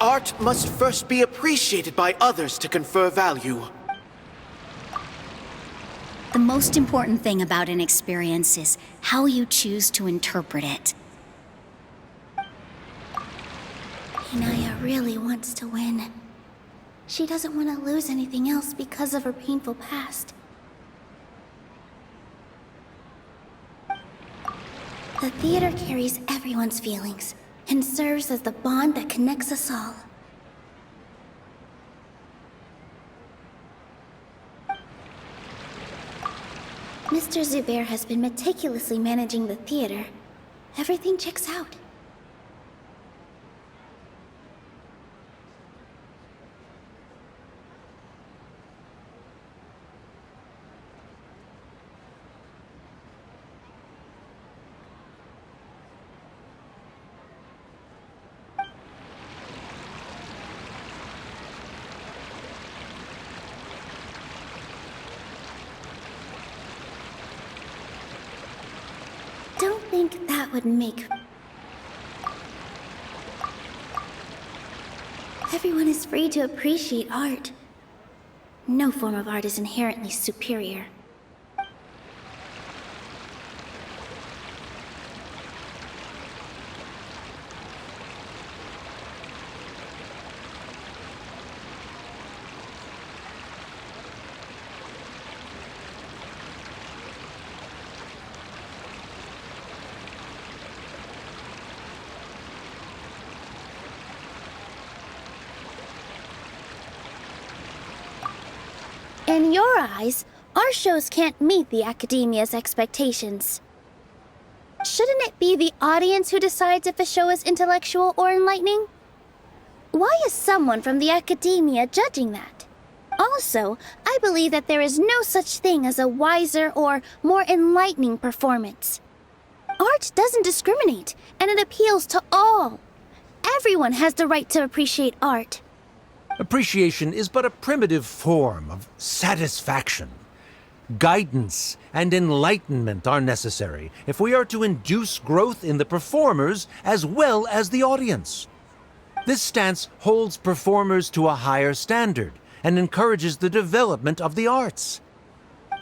Art must first be appreciated by others to confer value. The most important thing about an experience is how you choose to interpret it. Inaya really wants to win. She doesn't want to lose anything else because of her painful past. The theater carries everyone's feelings and serves as the bond that connects us all. Mr. Zubair has been meticulously managing the theater. Everything checks out. Don't think that would make... Everyone is free to appreciate art. No form of art is inherently superior. In your eyes, our shows can't meet the Academia's expectations. Shouldn't it be the audience who decides if a show is intellectual or enlightening? Why is someone from the Academia judging that? Also, I believe that there is no such thing as a wiser or more enlightening performance. Art doesn't discriminate, and it appeals to all. Everyone has the right to appreciate art. Appreciation is but a primitive form of satisfaction. Guidance and enlightenment are necessary if we are to induce growth in the performers as well as the audience. This stance holds performers to a higher standard and encourages the development of the arts.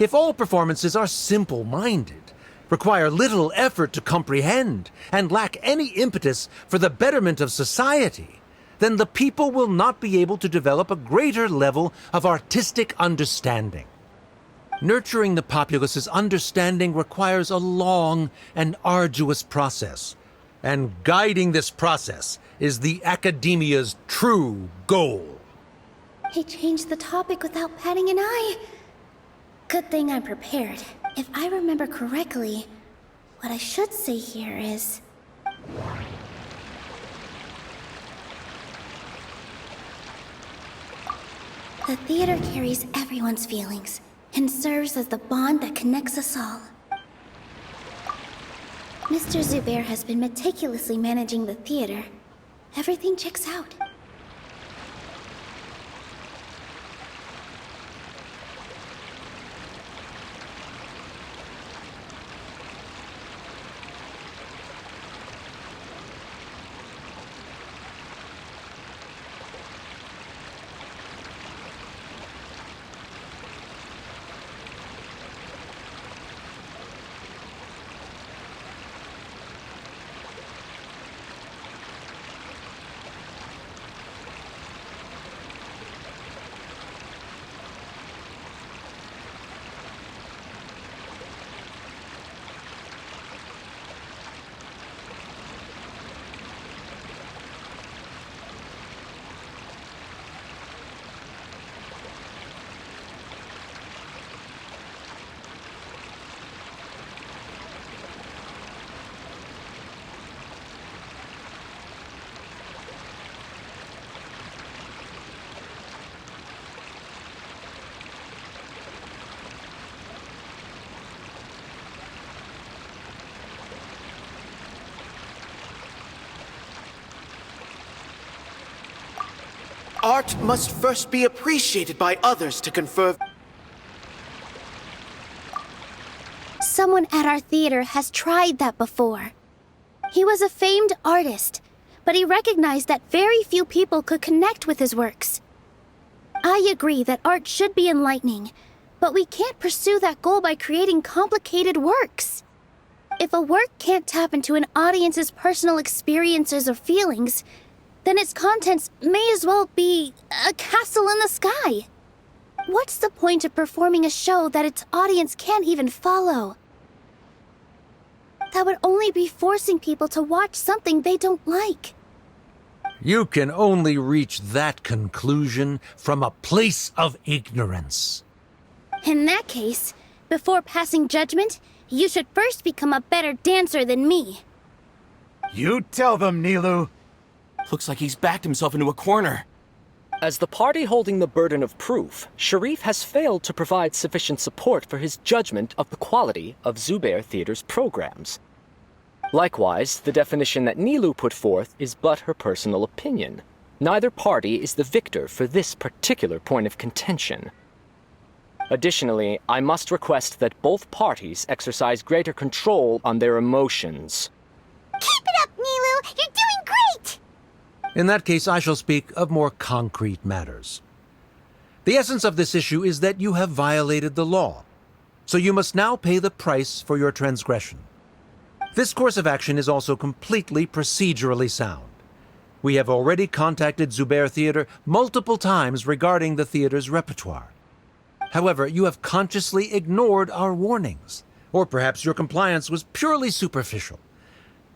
If all performances are simple-minded, require little effort to comprehend, and lack any impetus for the betterment of society, then the people will not be able to develop a greater level of artistic understanding. Nurturing the populace's understanding requires a long and arduous process, and guiding this process is the Academia's true goal. He changed the topic without batting an eye. Good thing I'm prepared. If I remember correctly, what I should say here is... The theater carries everyone's feelings and serves as the bond that connects us all. Mr. Zubair has been meticulously managing the theater. Everything checks out. art must first be appreciated by others to confer. Someone at our theater has tried that before. He was a famed artist, but he recognized that very few people could connect with his works. I agree that art should be enlightening, but we can't pursue that goal by creating complicated works. If a work can't tap into an audience's personal experiences or feelings, then its contents may as well be a castle in the sky. What's the point of performing a show that its audience can't even follow? That would only be forcing people to watch something they don't like. You can only reach that conclusion from a place of ignorance. In that case, before passing judgment, you should first become a better dancer than me. You tell them, Nilou. Looks like he's backed himself into a corner. As the party holding the burden of proof, Sharif has failed to provide sufficient support for his judgment of the quality of Zubair Theater's programs. Likewise, the definition that Nilou put forth is but her personal opinion. Neither party is the victor for this particular point of contention. Additionally, I must request that both parties exercise greater control on their emotions. Keep it up, Nilou! You're doing great! In that case, I shall speak of more concrete matters. The essence of this issue is that you have violated the law, so you must now pay the price for your transgression. This course of action is also completely procedurally sound. We have already contacted Zubair Theater multiple times regarding the theater's repertoire. However, you have consciously ignored our warnings, or perhaps your compliance was purely superficial.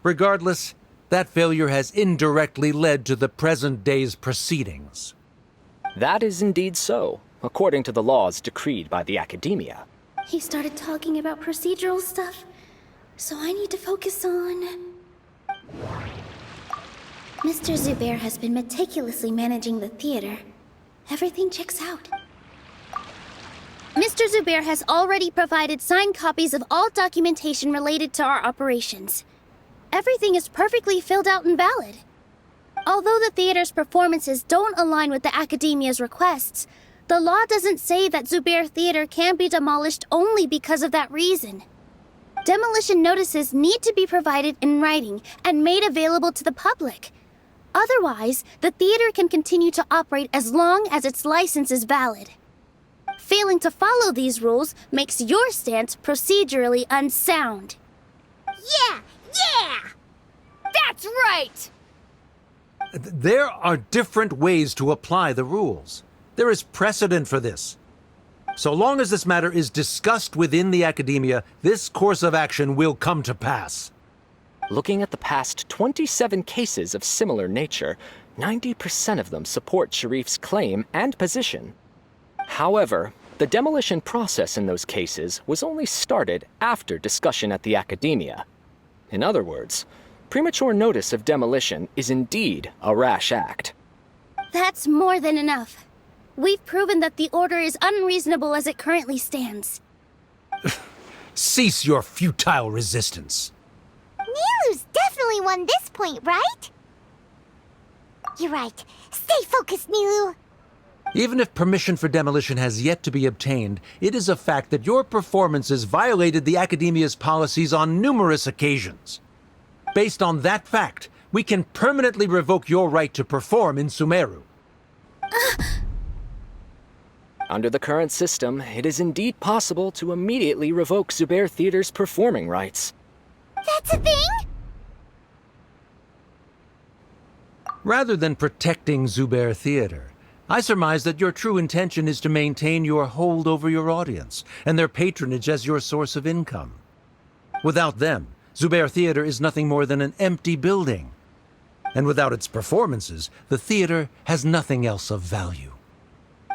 Regardless, that failure has indirectly led to the present day's proceedings. That is indeed so, according to the laws decreed by the Academia. He started talking about procedural stuff, so I need to focus on... Mr. Zubair has been meticulously managing the theater. Everything checks out. Mr. Zubair has already provided signed copies of all documentation related to our operations. Everything is perfectly filled out and valid. Although the theater's performances don't align with the Academia's requests, the law doesn't say that Zubair Theater can be demolished only because of that reason. Demolition notices need to be provided in writing and made available to the public. Otherwise, the theater can continue to operate as long as its license is valid. Failing to follow these rules makes your stance procedurally unsound. Yeah! That's right! There are different ways to apply the rules. There is precedent for this. So long as this matter is discussed within the Academia, this course of action will come to pass. Looking at the past 27 cases of similar nature, 90% of them support Sharif's claim and position. However, the demolition process in those cases was only started after discussion at the Academia. In other words, premature notice of demolition is indeed a rash act. That's more than enough. We've proven that the order is unreasonable as it currently stands. Cease your futile resistance. Nilou's definitely won this point, right? You're right. Stay focused, Nilou. Even if permission for demolition has yet to be obtained, it is a fact that your performances violated the Academia's policies on numerous occasions. Based on that fact, we can permanently revoke your right to perform in Sumeru. Under the current system, it is indeed possible to immediately revoke Zubair Theater's performing rights. That's a thing? Rather than protecting Zubair Theater, I surmise that your true intention is to maintain your hold over your audience and their patronage as your source of income. Without them, Zubair Theater is nothing more than an empty building. And without its performances, the theater has nothing else of value.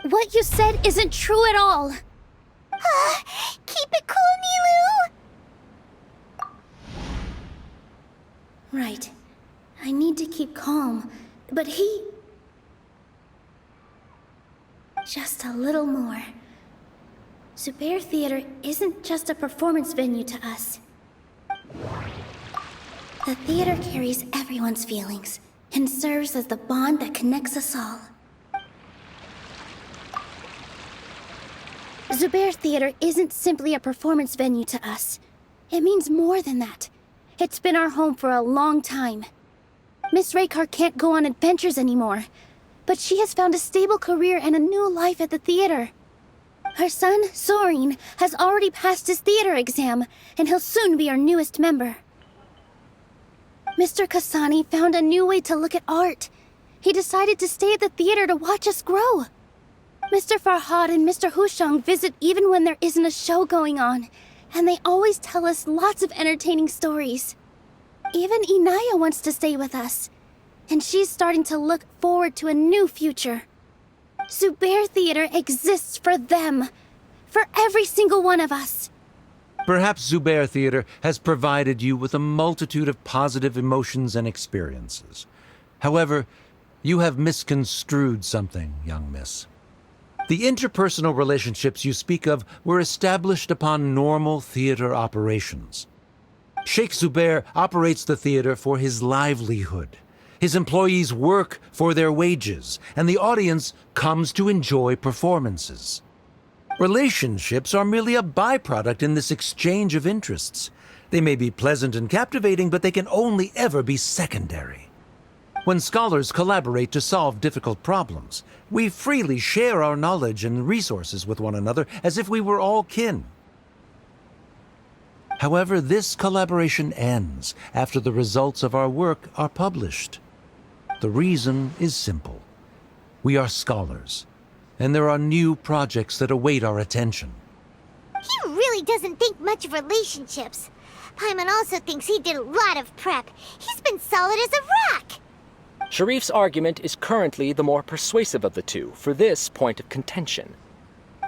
What you said isn't true at all. Keep it cool, Nilou! Right. I need to keep calm, but he... Just a little more. Zubair Theater isn't just a performance venue to us. The theater carries everyone's feelings and serves as the bond that connects us all. Zubair Theater isn't simply a performance venue to us. It means more than that. It's been our home for a long time. Miss Raykar can't go on adventures anymore, but she has found a stable career and a new life at the theater. Her son, Soren, has already passed his theater exam, and he'll soon be our newest member. Mr. Kasani found a new way to look at art. He decided to stay at the theater to watch us grow. Mr. Farhad and Mr. Hushang visit even when there isn't a show going on, and they always tell us lots of entertaining stories. Even Inaya wants to stay with us, and she's starting to look forward to a new future. Zubair Theater exists for them, for every single one of us. Perhaps Zubair Theater has provided you with a multitude of positive emotions and experiences. However, you have misconstrued something, young miss. The interpersonal relationships you speak of were established upon normal theater operations. Sheikh Zubair operates the theater for his livelihood. His employees work for their wages, and the audience comes to enjoy performances. Relationships are merely a byproduct in this exchange of interests. They may be pleasant and captivating, but they can only ever be secondary. When scholars collaborate to solve difficult problems, we freely share our knowledge and resources with one another as if we were all kin. However, this collaboration ends after the results of our work are published. The reason is simple. We are scholars, and there are new projects that await our attention. He really doesn't think much of relationships. Paimon also thinks he did a lot of prep. He's been solid as a rock. Sharif's argument is currently the more persuasive of the two for this point of contention.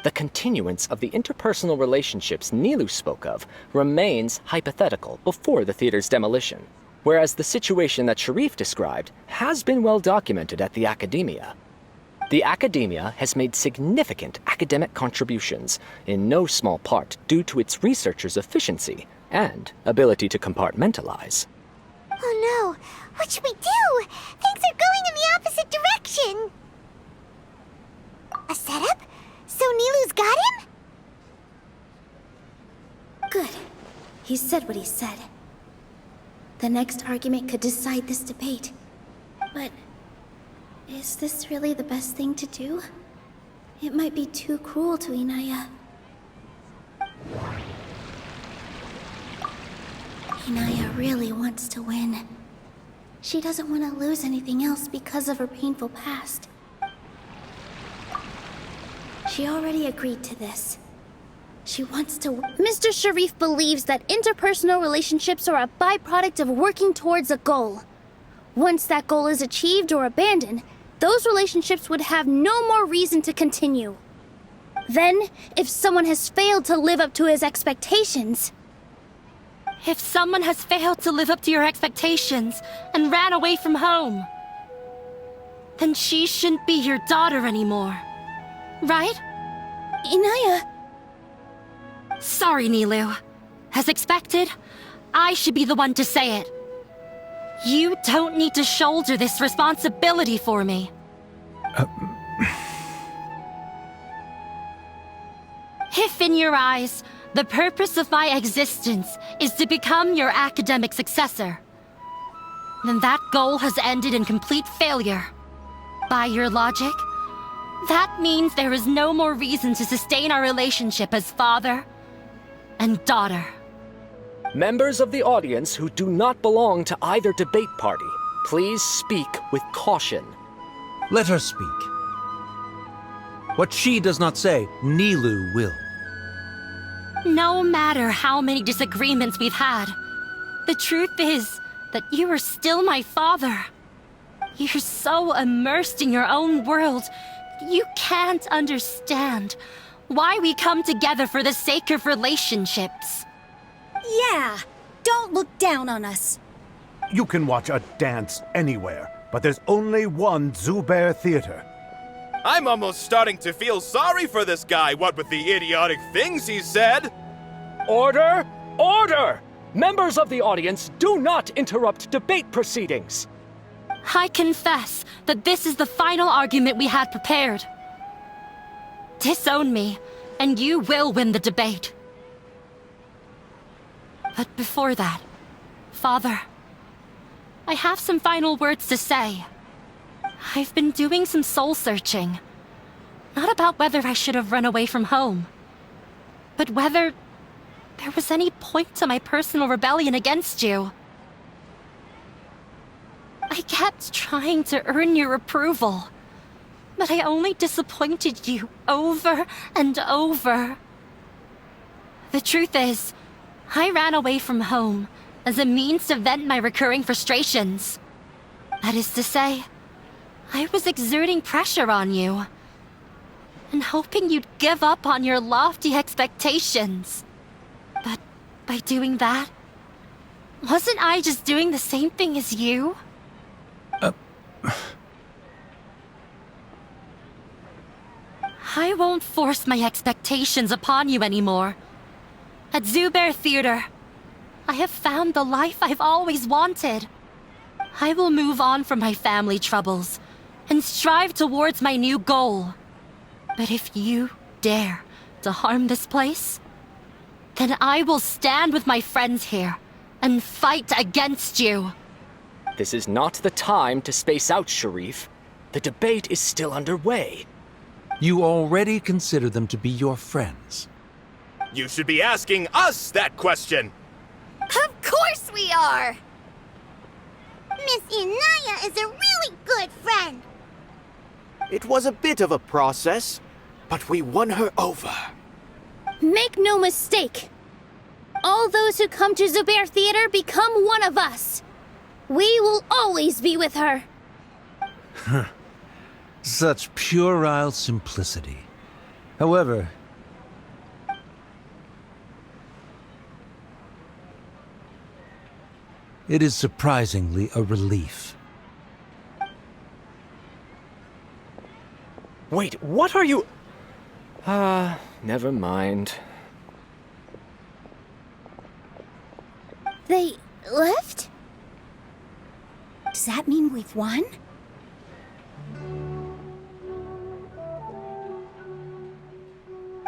The continuance of the interpersonal relationships Nilou spoke of remains hypothetical before the theater's demolition, whereas the situation that Sharif described has been well documented at the Academia. The Academia has made significant academic contributions, in no small part due to its researchers' efficiency and ability to compartmentalize. Oh no! What should we do? Things are going in the opposite direction! A setup? So Nilou's got him? Good. He said what he said. The next argument could decide this debate. But is this really the best thing to do? It might be too cruel to Inaya. Inaya really wants to win. She doesn't want to lose anything else because of her painful past. She already agreed to this. She wants to... Mr. Sharif believes that interpersonal relationships are a byproduct of working towards a goal. Once that goal is achieved or abandoned, those relationships would have no more reason to continue. Then, if someone has failed to live up to his expectations... If someone has failed to live up to your expectations and ran away from home, then she shouldn't be your daughter anymore. Right? Inaya... Sorry, Nilou. As expected, I should be the one to say it. You don't need to shoulder this responsibility for me. If in your eyes, the purpose of my existence is to become your academic successor, then that goal has ended in complete failure. By your logic, that means there is no more reason to sustain our relationship as father and daughter. Members of the audience who do not belong to either debate party, please speak with caution. Let her speak. What she does not say, Nilou will. No matter how many disagreements we've had, the truth is that you are still my father. You're so immersed in your own world, you can't understand why we come together for the sake of relationships. Yeah, don't look down on us. You can watch a dance anywhere, but there's only one Zubair Theater. I'm almost starting to feel sorry for this guy, what with the idiotic things he said. Order! Order! Members of the audience, do not interrupt debate proceedings. I confess that this is the final argument we had prepared. Disown me, and you will win the debate. But before that, Father, I have some final words to say. I've been doing some soul-searching. Not about whether I should have run away from home, but whether there was any point to my personal rebellion against you. I kept trying to earn your approval, but I only disappointed you over and over. The truth is, I ran away from home as a means to vent my recurring frustrations. That is to say, I was exerting pressure on you, and hoping you'd give up on your lofty expectations. But by doing that, wasn't I just doing the same thing as you? I won't force my expectations upon you anymore. At Zubair Theater, I have found the life I've always wanted. I will move on from my family troubles and strive towards my new goal. But if you dare to harm this place, then I will stand with my friends here and fight against you. This is not the time to space out, Sharif. The debate is still underway. You already consider them to be your friends. You should be asking us that question! Of course we are! Miss Inaya is a really good friend. It was a bit of a process, but we won her over. Make no mistake. All those who come to Zubair Theater become one of us. We will always be with her. Such puerile simplicity. However, it is surprisingly a relief. Wait, what are you... never mind. They left? Does that mean we've won?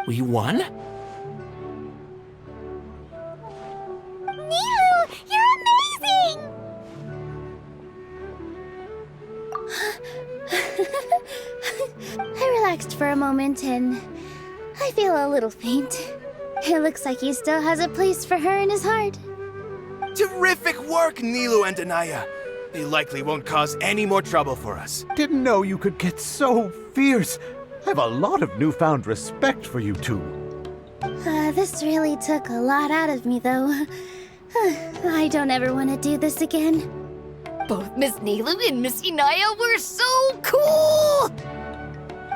We won? Nilou, you're amazing! I relaxed for a moment and I feel a little faint. It looks like he still has a place for her in his heart. Terrific work, Nilou and Anaya. They likely won't cause any more trouble for us. Didn't know you could get so fierce. I have a lot of newfound respect for you two. This really took a lot out of me, though. I don't ever want to do this again. Both Miss Nilou and Miss Inaya were so cool!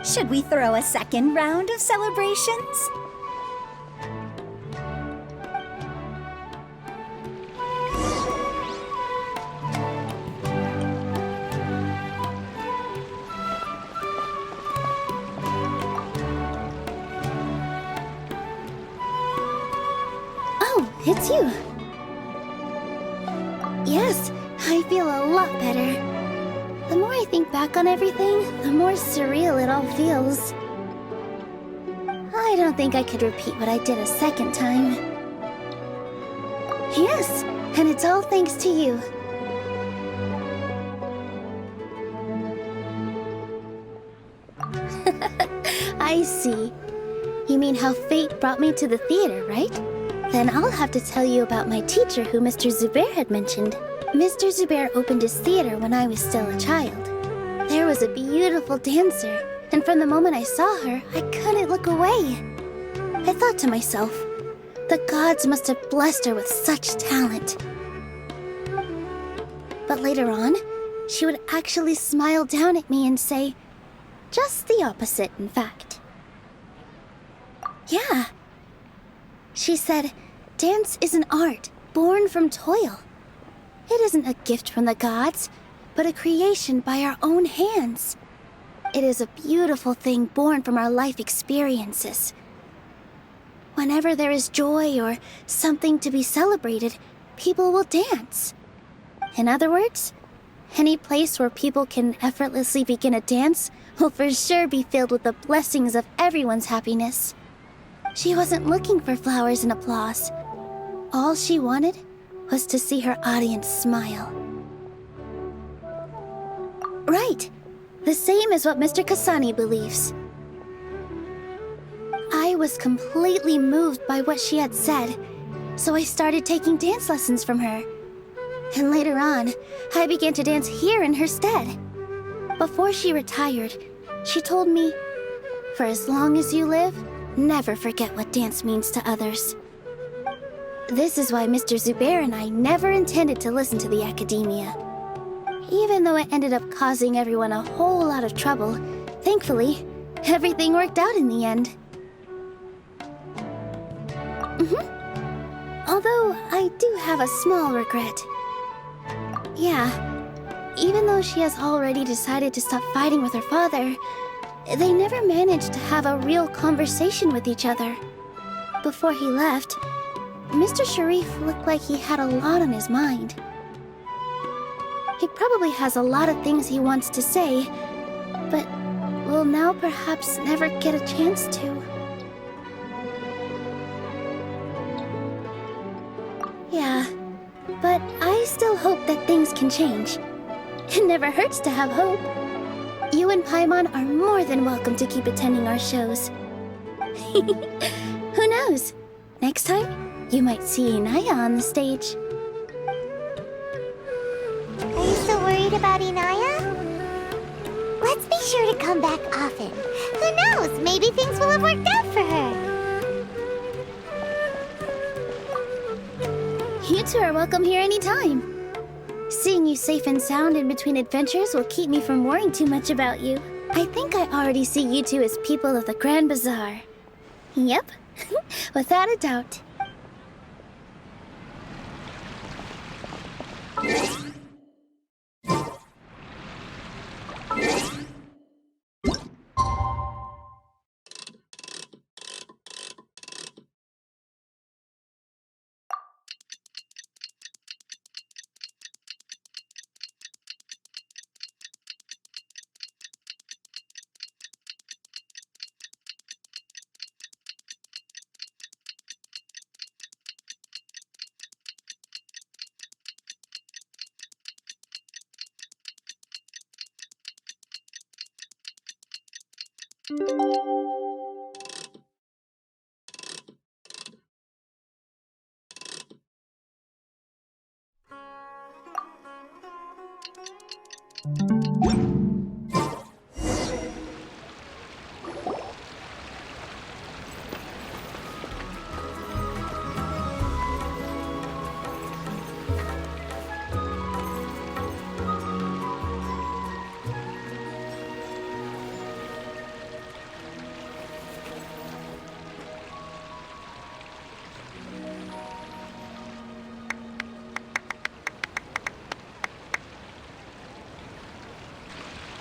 Should we throw a second round of celebrations? Oh, it's you. Yes, I feel a lot better. The more I think back on everything, the more surreal it all feels. I don't think I could repeat what I did a second time. Yes, and it's all thanks to you. I see. You mean how fate brought me to the theater, right? Then I'll have to tell you about my teacher who Mr. Zubair had mentioned. Mr. Zubair opened his theater when I was still a child. There was a beautiful dancer, and from the moment I saw her, I couldn't look away. I thought to myself, the gods must have blessed her with such talent. But later on, she would actually smile down at me and say, just the opposite, in fact. Yeah. She said, dance is an art born from toil. It isn't a gift from the gods, but a creation by our own hands. It is a beautiful thing born from our life experiences. Whenever there is joy or something to be celebrated, people will dance. In other words, any place where people can effortlessly begin a dance will for sure be filled with the blessings of everyone's happiness. She wasn't looking for flowers and applause. All she wanted was to see her audience smile. Right. The same as what Mr. Kasani believes. I was completely moved by what she had said, so I started taking dance lessons from her. And later on, I began to dance here in her stead. Before she retired, she told me, "For as long as you live, never forget what dance means to others." This is why Mr. Zubair and I never intended to listen to the academia. Even though it ended up causing everyone a whole lot of trouble, thankfully, everything worked out in the end. Although, I do have a small regret. Yeah, even though she has already decided to stop fighting with her father, they never managed to have a real conversation with each other. Before he left, Mr. Sharif looked like he had a lot on his mind. He probably has a lot of things he wants to say, but will now perhaps never get a chance to. Yeah, but I still hope that things can change. It never hurts to have hope. You and Paimon are more than welcome to keep attending our shows. Who knows? Next time, you might see Inaya on the stage. Are you still worried about Inaya? Let's be sure to come back often. Who knows? Maybe things will have worked out for her. You two are welcome here anytime. Seeing you safe and sound in between adventures will keep me from worrying too much about you. I think I already see you two as people of the Grand Bazaar. Yep, without a doubt.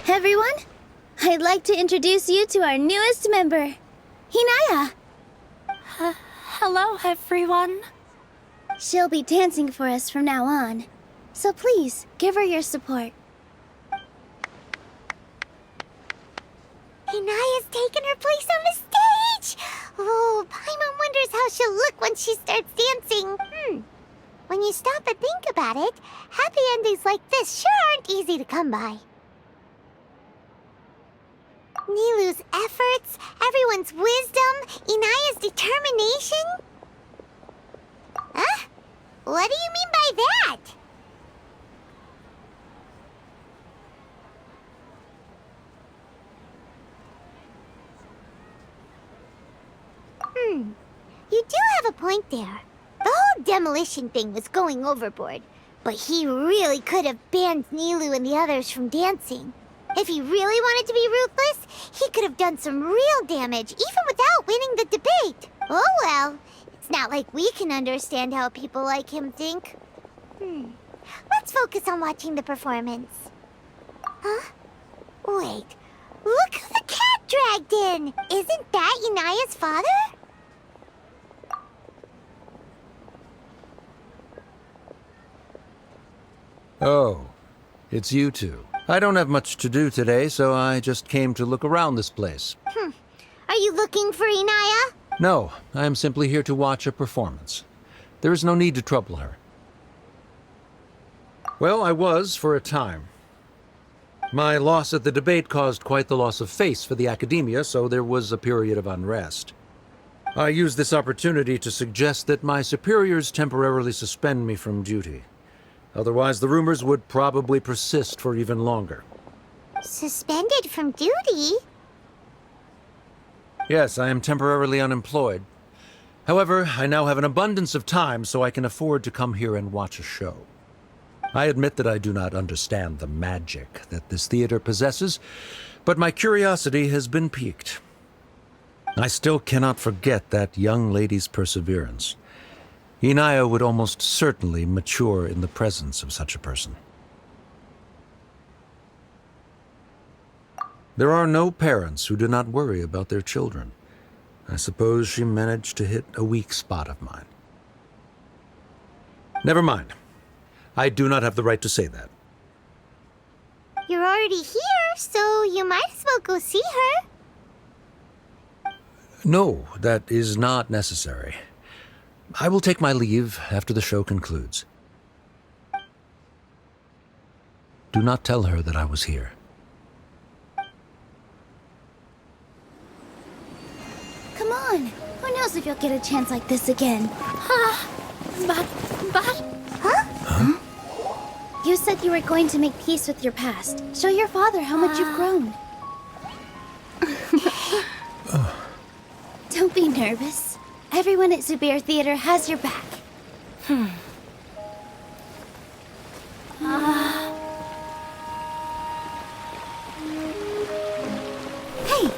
Everyone, I'd like to introduce you to our newest member, Hinaya. Hello, everyone. She'll be dancing for us from now on, so please give her your support. Inaya's taken her place on the stage! Oh, Paimon wonders how she'll look when she starts dancing. When you stop and think about it, happy endings like this sure aren't easy to come by. Nilou's efforts, everyone's wisdom, Inaya's determination? Huh? What do you mean by that? You do have a point there. The whole demolition thing was going overboard, but he really could have banned Nilou and the others from dancing. If he really wanted to be ruthless, he could have done some real damage, even without winning the debate. Oh well, it's not like we can understand how people like him think. Let's focus on watching the performance. Huh? Wait, look who the cat dragged in! Isn't that Inaya's father? Oh, it's you two. I don't have much to do today, so I just came to look around this place. Are you looking for Inaya? No, I am simply here to watch a performance. There is no need to trouble her. Well, I was for a time. My loss at the debate caused quite the loss of face for the academia, so there was a period of unrest. I used this opportunity to suggest that my superiors temporarily suspend me from duty. Otherwise, the rumors would probably persist for even longer. Suspended from duty? Yes, I am temporarily unemployed. However, I now have an abundance of time, so I can afford to come here and watch a show. I admit that I do not understand the magic that this theater possesses, but my curiosity has been piqued. I still cannot forget that young lady's perseverance. Inaya would almost certainly mature in the presence of such a person. There are no parents who do not worry about their children. I suppose she managed to hit a weak spot of mine. Never mind. I do not have the right to say that. You're already here, so you might as well go see her. No, that is not necessary. I will take my leave after the show concludes. Do not tell her that I was here. Come on. Who knows if you'll get a chance like this again? But... Huh? You said you were going to make peace with your past. Show your father how much you've grown. Don't be nervous. Everyone at Zubair Theater has your back. Hey,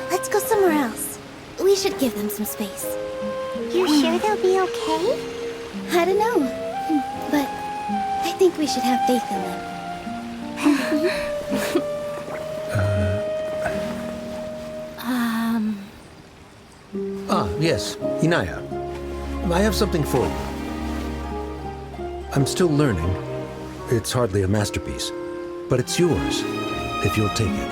let's go somewhere else. We should give them some space. You sure they'll be okay? I don't know, but I think we should have faith in them. Yes, Inaya. I have something for you. I'm still learning. It's hardly a masterpiece, but it's yours, if you'll take it.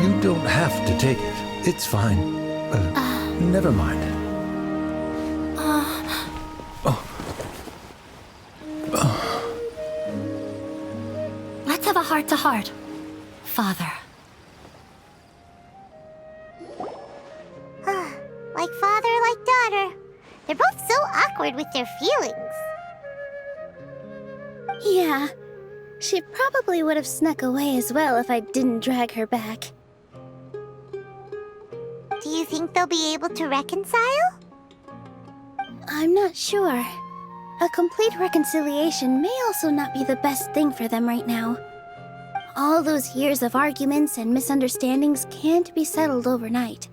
You don't have to take it. It's fine. Never mind. Let's have a heart-to-heart, Father. Like father, like daughter. They're both so awkward with their feelings. Yeah, she probably would have snuck away as well if I didn't drag her back. Do you think they'll be able to reconcile? I'm not sure. A complete reconciliation may also not be the best thing for them right now. All those years of arguments and misunderstandings can't be settled overnight.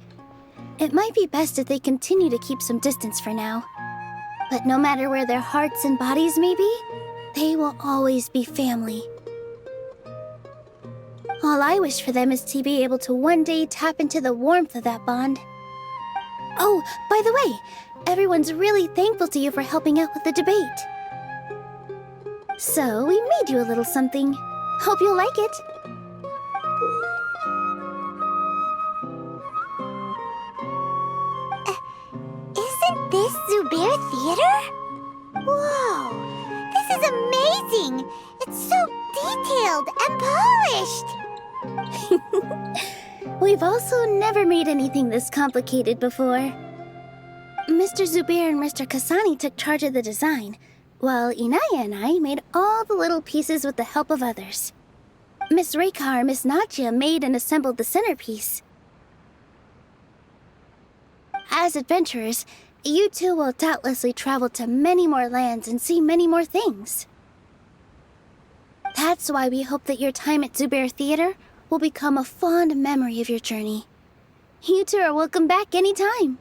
It might be best if they continue to keep some distance for now. But no matter where their hearts and bodies may be, they will always be family. All I wish for them is to be able to one day tap into the warmth of that bond. Oh, by the way, everyone's really thankful to you for helping out with the debate. So, we made you a little something. Hope you'll like it. Isn't this Zubair Theater? Whoa! This is amazing! It's so detailed and polished! We've also never made anything this complicated before. Mr. Zubair and Mr. Kasani took charge of the design, while Inaya and I made all the little pieces with the help of others. Miss Reika or Miss Nadja made and assembled the centerpiece. As adventurers, you two will doubtlessly travel to many more lands and see many more things. That's why we hope that your time at Zubair Theater will become a fond memory of your journey. You two are welcome back anytime.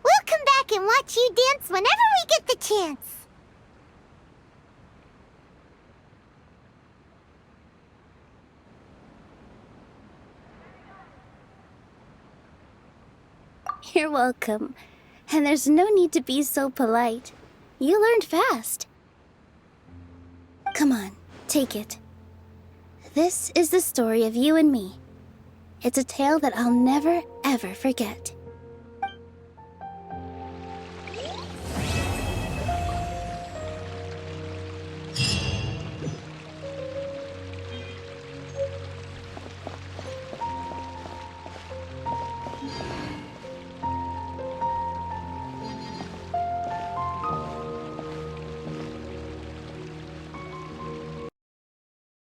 We'll come back and watch you dance whenever we get the chance. You're welcome. And there's no need to be so polite. You learned fast. Come on, take it. This is the story of you and me. It's a tale that I'll never, ever forget.